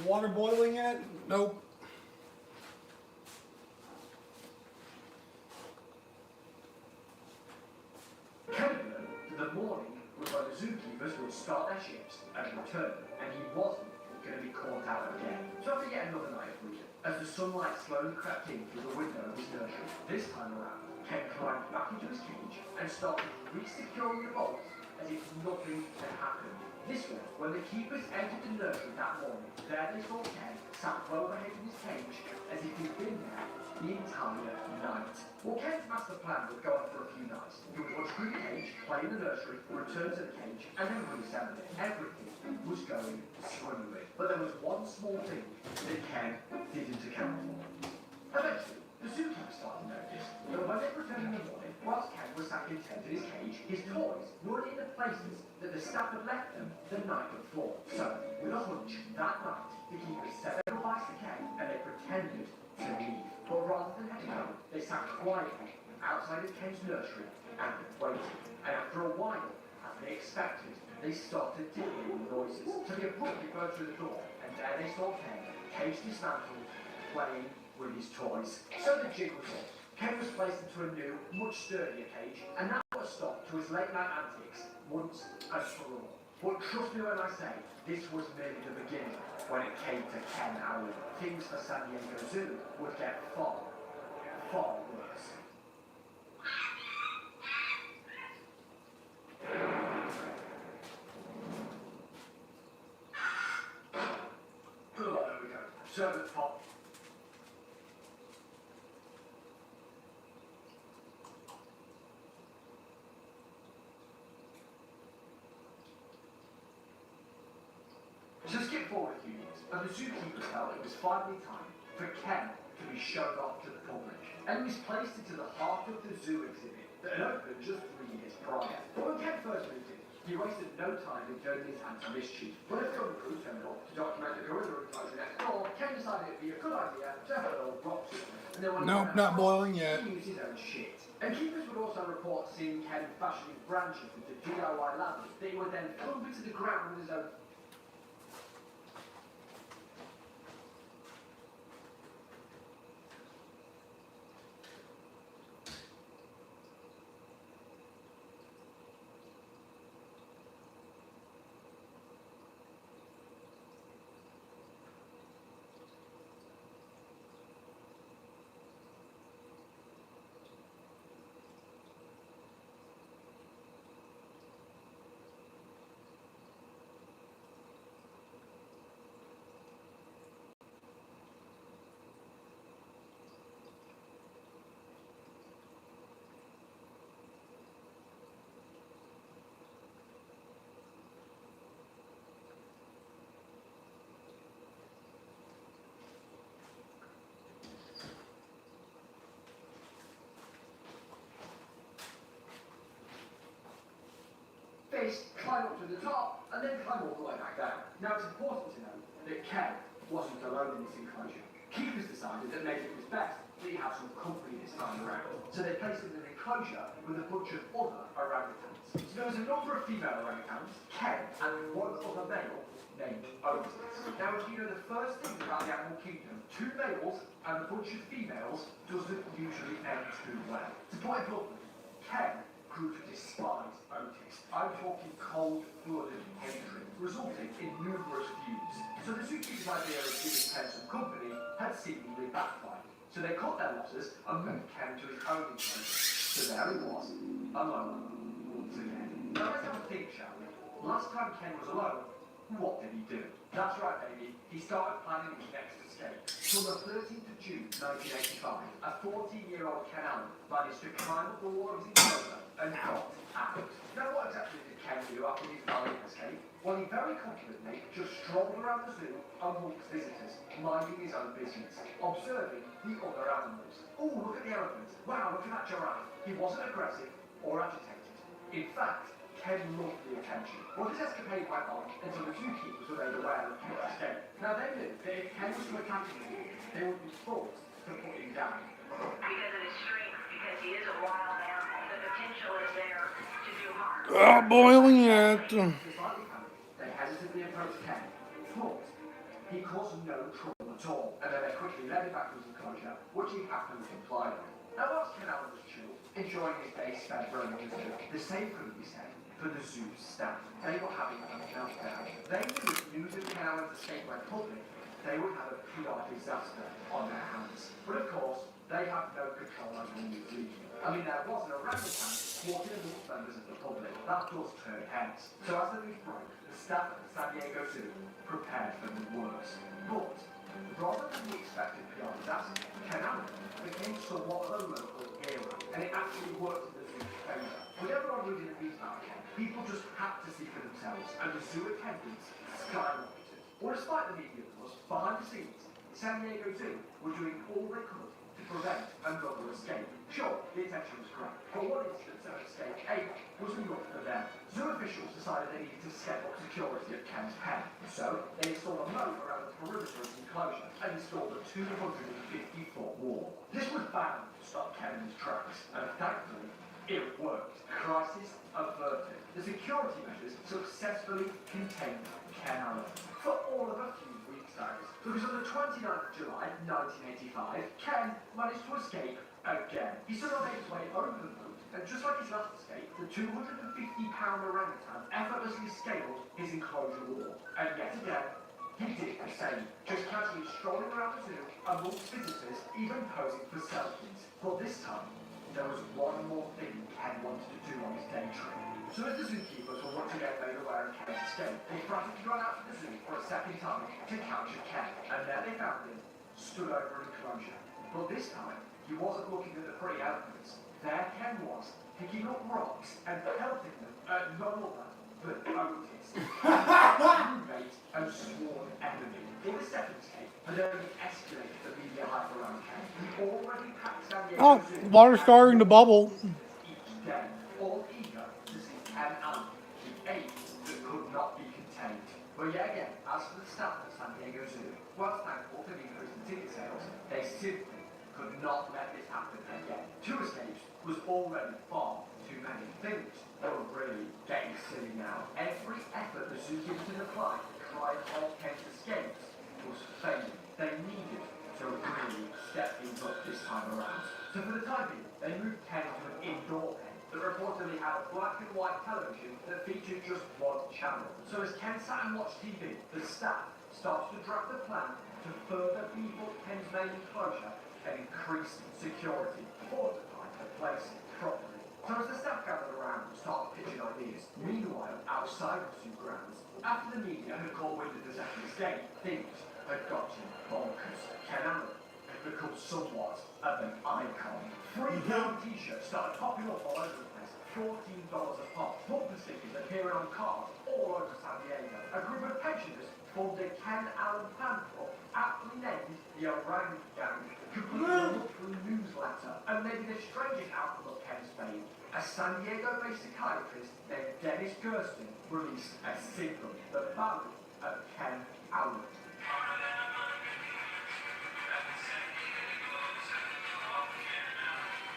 [SPEAKER 1] Water boiling yet? Nope.
[SPEAKER 2] Countdown to the morning was when the zookeepers would start their ships and return, and he wasn't going to be caught out again. So after yet another night of freedom, as the sunlight slowly crept in through the window of his nursery, this time around, Ken climbed back into his cage and started re-securing the bolts as if nothing had happened. This way, when the keepers entered the nursery that morning, there they saw Ken sat well behaved in his cage as if he'd been there the entire night. Well, Ken's master plan would go on for a few nights. He would unscrew the cage, play in the nursery, return to the cage, and then reassemble it. Everything was going swimmingly. But there was one small thing that Ken didn't account for. Eventually, the zookeeper started to notice that when they returned in the morning, whilst Ken was sat content in his cage, his toys weren't in the places that the staff had left them the night before. So, with a hunch, that night, the keepers said their goodbyes to Ken, and they pretended to leave. But rather than heading home, they sat quietly outside of Ken's nursery and waited. And after a while, as they expected, they started to hear noises. So they abruptly burst through the door, and there they saw Ken, cage dismantled, playing with his toys. So the jig was up. Ken was placed into a new, much sturdier cage, and that put a stop to his late night antics once and for all. But trust me when I say, this was merely the beginning. When it came to Ken Owl, things for San Diego Zoo would get far, far worse. servant's pot. So skip forward a few years, and the zookeeper felt it was finally time for Ken to be shown off to the public. And he was placed into the heart of the zoo exhibit that had opened just 3 years prior. But when Ken first moved in, he wasted no time in turning his hand to mischief. When a film crew turned up to document the gorilla enclosure next door, Ken decided it'd be a good idea to hurl rocks at them. And then when
[SPEAKER 1] Nope, not boiling yet.
[SPEAKER 2] he used his own shit. And keepers would also report seeing Ken fashioning branches into DIY ladders that he would then thump into the ground with his own. Fish, climb up to the top, and then climb all the way back down. Now it's important to note that Ken wasn't alone in this enclosure. Keepers decided that maybe it was best that he have some company this time around. So they placed him in an enclosure with a bunch of other orangutans. So there was a number of female orangutans, Ken, and one other male named Otis. Now, if you know the first thing about the animal kingdom, 2 males and a bunch of females doesn't usually end too well. To put it bluntly, Ken grew to despise Otis. I'm talking cold-blooded hatred, resulting in numerous feuds. So the zookeeper's idea of giving Ken some company had seemingly backfired. So they cut their losses and moved Ken to his own enclosure. So there he was, alone, once again. Now let's have a think, shall we? Last time Ken was alone, what did he do? That's right, baby. He started planning his next escape. So on the 13th of June, 1985, a 14-year-old Ken Allen managed to climb up the wall of his enclosure and got out. Now, what exactly did Ken do after his valiant escape? Well, he very confidently just strolled around the zoo amongst visitors, minding his own business, observing the other animals. Oh, look at the elephant. Wow, look at that giraffe. He wasn't aggressive or agitated. In fact, Ken loved the attention. Well, this escapade went on until the zookeepers were made aware of Ken's escape. Now, they knew that if Ken was to attack him, they would be forced to put him down.
[SPEAKER 4] Because of his strength, because he is a wild animal, the potential is there to do harm.
[SPEAKER 1] Boiling yet.
[SPEAKER 2] Slightly panicked, they hesitantly approached Ken, but he caused no trouble at all, and then they quickly led him back to his enclosure, which he happily complied with. Now, whilst Ken Allen was chill, enjoying his day spent roaming the zoo, the same could be said for the zoo's staff. They were having a meltdown. They knew if news of Ken Allen's escape went public, they would have a PR disaster on their hands. But of course, they have no control over the news leaking. I mean, there was an orangutan walking amongst members of the public. That does turn heads. So as the news broke, the staff at the San Diego Zoo prepared for the worst. But rather than the expected PR disaster, Ken Allen became somewhat of a local hero, and it actually worked in the zoo's favour. With everyone reading the news about Ken, people just had to see for themselves, and the zoo attendance skyrocketed. Well, despite the media buzz, behind the scenes, San Diego Zoo were doing all they could to prevent another escape. Sure, the attention was great, but one instance of escape 8 was enough for them. Zoo officials decided they needed to step up security at Ken's pen, so they installed a moat around the perimeter of the enclosure and installed a 250-foot wall. This was bound to stop Ken in his tracks, and thankfully, it worked. Crisis averted. The security measures successfully contained Ken Allen for all of a few weeks, because on the 29th of July, 1985, Ken managed to escape again. He sort of made his way over the moat, and just like his last escape, the 250-pound orangutan effortlessly scaled his enclosure wall. And yet again, he did the same, just casually strolling around the zoo amongst visitors, even posing for selfies. But this time, there was one more thing Ken wanted to do on his day trip. So as the zookeepers were watching their made aware of Ken's escape, they frantically ran out to the zoo for a second time to capture Ken. And there they found him, stood over an enclosure. But this time, he wasn't looking at the pretty elephants. There Ken was, picking up rocks and pelting them at none other than Otis, roommate and sworn enemy. In the second escape, had only escalated the media hype around Ken. He already packed San Diego
[SPEAKER 1] Oh,
[SPEAKER 2] Zoo
[SPEAKER 1] water's starting to bubble.
[SPEAKER 2] each day, all eager to see Ken Allen, the ape that could not be contained. But yet again, as for the staff at San Diego Zoo, whilst thankful for the increase in ticket sales, they simply could not let this happen again. 2 escapes was already far too many. Things were really getting silly now. Every effort the zookeepers had applied to try and halt Ken's escapes was failing. They needed to really step things up this time around. So for the time being, they moved Ken to an indoor pen that reportedly had a black and white television that featured just one channel. So as Ken sat and watched TV, the staff started to draft a plan to further beef up Ken's main enclosure and increase security, fortify the place properly. So as the staff gathered around and started pitching ideas, meanwhile, outside the zoo grounds, after the media had caught wind of the second escape, things had gotten bonkers. Ken Allen had become somewhat of an icon. Free down t-shirts started popping up all over the place, $14 a pop. Bumper stickers appearing on cars all over San Diego. A group of pensioners formed a Ken Allen fan club, aptly named the Orang Gang, who put a monthly newsletter. And maybe the strangest outcome of Ken's fame, a San Diego-based psychiatrist named Dennis Gersten released a single, The Ballad of Ken Allen.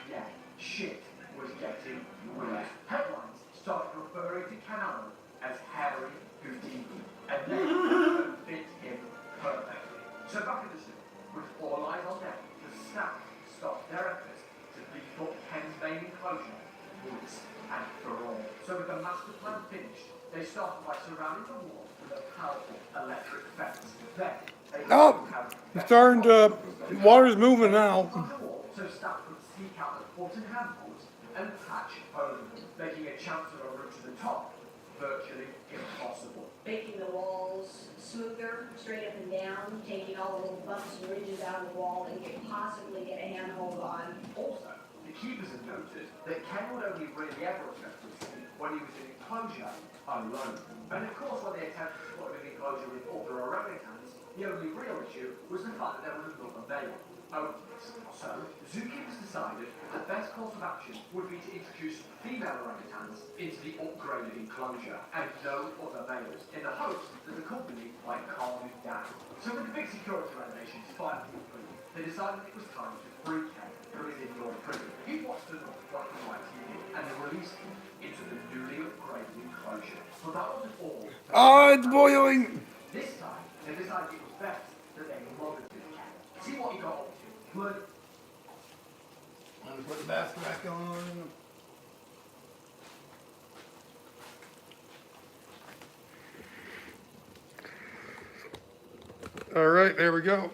[SPEAKER 2] Yeah, shit was getting weird. Headlines started referring to Ken Allen as Harry Houdini, and they fit him perfectly. So back at the zoo, with all eyes on deck, the staff stopped their efforts to beef up Ken's main enclosure once and for all. So with the master plan finished, they started by surrounding the wall with a powerful electric fence. Then they
[SPEAKER 1] It's starting to, water's moving now.
[SPEAKER 2] so staff could sneak out the foot and handholds and patch over them, making a chance of a route to the top virtually impossible.
[SPEAKER 5] Making the walls smoother, straight up and down, taking all the little bumps and ridges out of the wall that you could possibly get a handhold on.
[SPEAKER 2] Also, the keepers had noted that Ken would only really ever affect Whiskey when he was in enclosure alone. And of course, when they attempted to put him in enclosure with other orangutans, the only real issue was the fact that there was another male. So, zookeepers decided that the best course of action would be to introduce female orangutans into the upgraded enclosure and no other males, in the hopes that the company might calm him down. So with the big security renovations finally complete, they decided it was time to free Ken from his indoor prison. He watched enough black and white TV and they released him into the newly upgraded enclosure. But that wasn't all.
[SPEAKER 1] Oh, it's boiling.
[SPEAKER 2] This time, they decided it was best that they monitored Ken. See what he got up to. But
[SPEAKER 1] I'm gonna put the basket back on. All right, there we go.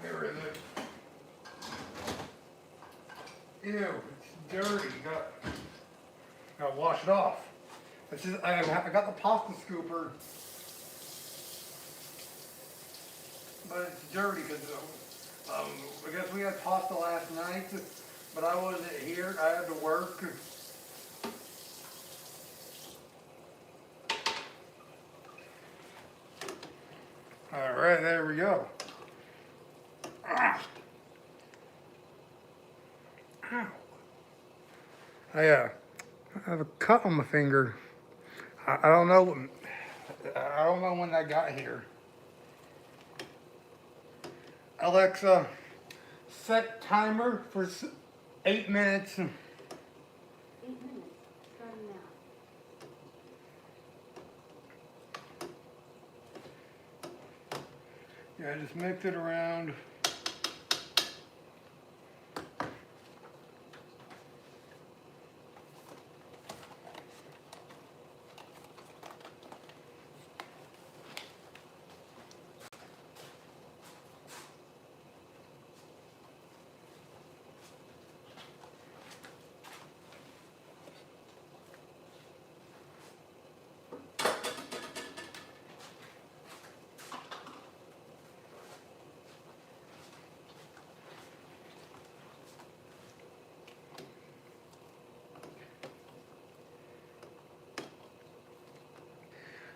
[SPEAKER 1] Where is it? Ew, it's dirty. Gotta wash it off. It's just, I got the pasta scooper, but it's dirty because I guess we had pasta last night, but I wasn't here. I had to work. All right, there we go. Ah. Ow. I have a cut on my finger. I don't know. I don't know when that got here. Alexa, set timer for 8 minutes.
[SPEAKER 5] 8 minutes, starting now.
[SPEAKER 1] Yeah, just mix it around.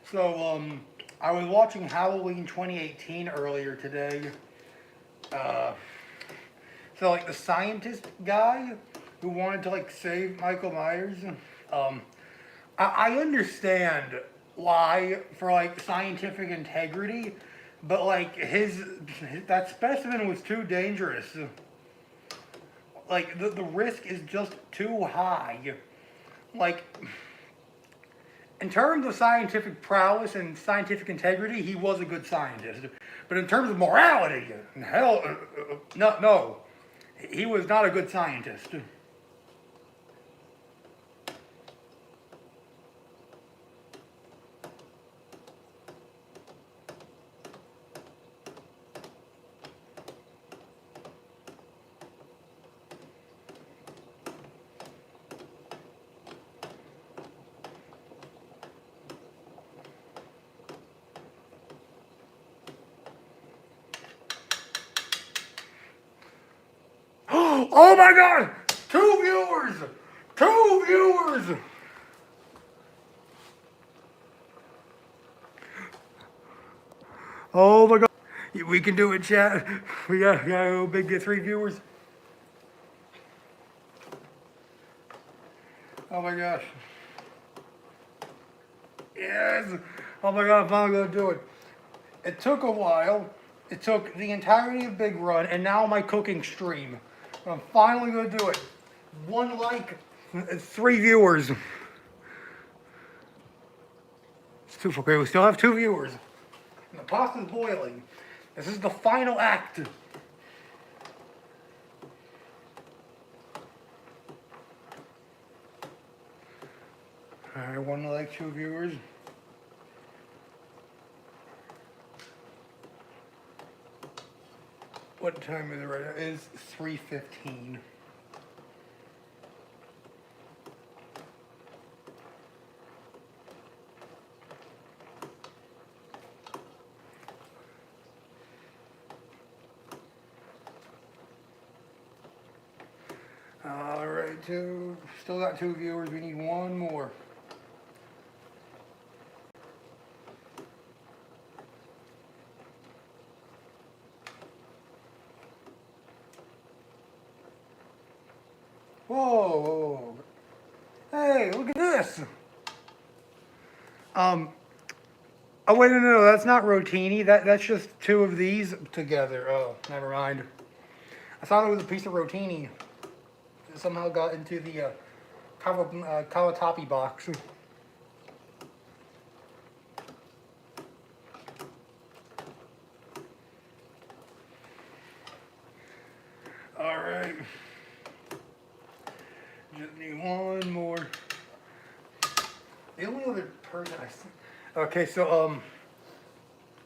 [SPEAKER 1] So, I was watching Halloween 2018 earlier today. Uh, so like the scientist guy who wanted to like save Michael Myers, um, I understand why for like scientific integrity, but like that specimen was too dangerous. Like the risk is just too high. Like in terms of scientific prowess and scientific integrity, he was a good scientist. But in terms of morality, hell, no, he was not a good scientist. Oh my God! 2 viewers! 2 viewers! Oh my God! We can do it, chat. We got a big 3 viewers. Oh my gosh. Yes! Oh my God, I'm finally gonna do it. It took a while. It took the entirety of Big Run and now my cooking stream. I'm finally gonna do it. 1 like, 3 viewers. It's too okay. We still have 2 viewers. And the pasta's boiling. This is the final act. Alright, 1 like, 2 viewers. What time is it right now? It is 3:15. Alright, still got 2 viewers. We need 1 more. Whoa. Hey, look at this. Oh wait, no, that's not rotini. That's just 2 of these together. Oh, never mind. I thought it was a piece of rotini. It somehow got into the Kawatapi box. Alright. Just need 1 more. The only other person okay, so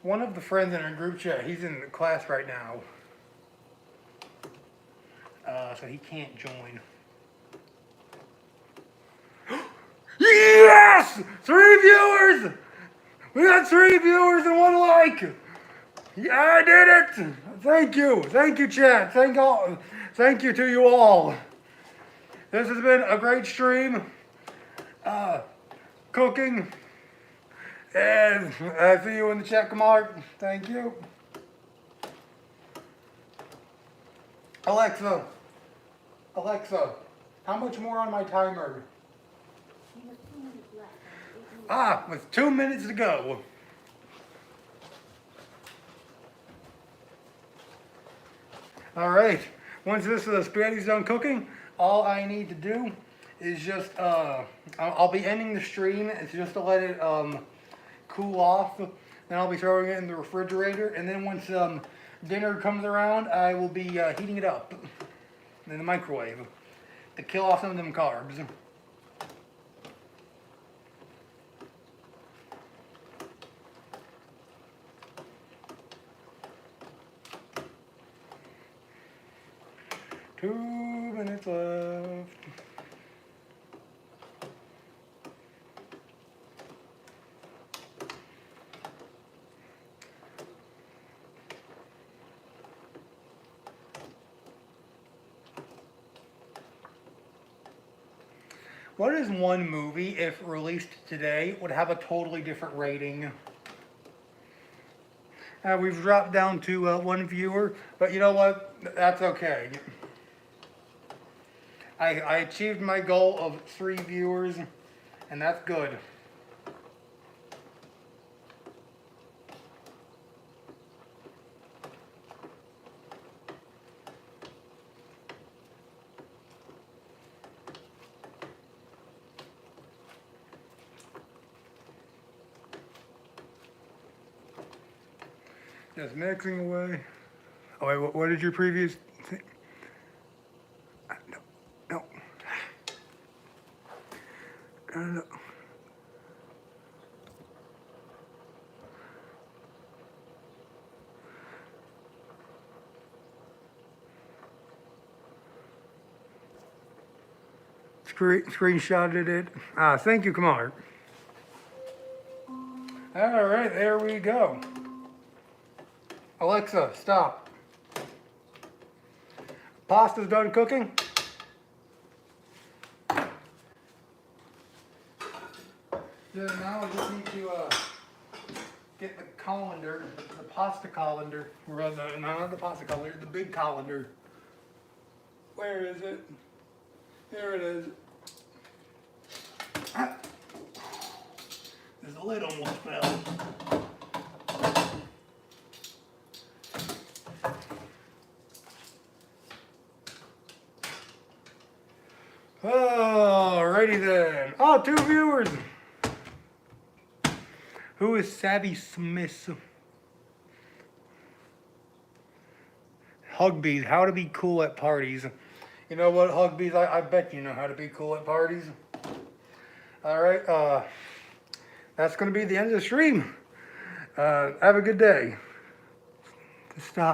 [SPEAKER 1] one of the friends in our group chat, he's in class right now. So he can't join. Yes! 3 viewers! We got 3 viewers and 1 like! Yeah, I did it! Thank you! Thank you, chat! Thank you to you all! This has been a great stream. Cooking. And I see you in the check mark. Thank you. Alexa, how much more on my timer? With 2 minutes to go. All right. Once this spaghetti's done cooking, all I need to do is just I'll be ending the stream. It's just to let it cool off. Then I'll be throwing it in the refrigerator. And then once dinner comes around, I will be heating it up in the microwave to kill off some of them carbs. Two minutes left. What is one movie, if released today, would have a totally different rating? We've dropped down to 1 viewer, but you know what? That's okay. I achieved my goal of 3 viewers, and that's good. Just mixing away. Oh wait, what did your previous thing? No. No. Screenshotted it. Thank you, Kamar. All right, there we go. Alexa, stop. Pasta's done cooking. Yeah, now I just need to get the colander, the pasta colander, or not the pasta colander, the big colander. Where is it? There it is. Ah. The lid almost fell. Alrighty then. Oh, 2 viewers. Who is Savvy Smith? Hugbees, how to be cool at parties. You know what, Hugbees? I bet you know how to be cool at parties. Alright, that's going to be the end of the stream. Have a good day. Stop.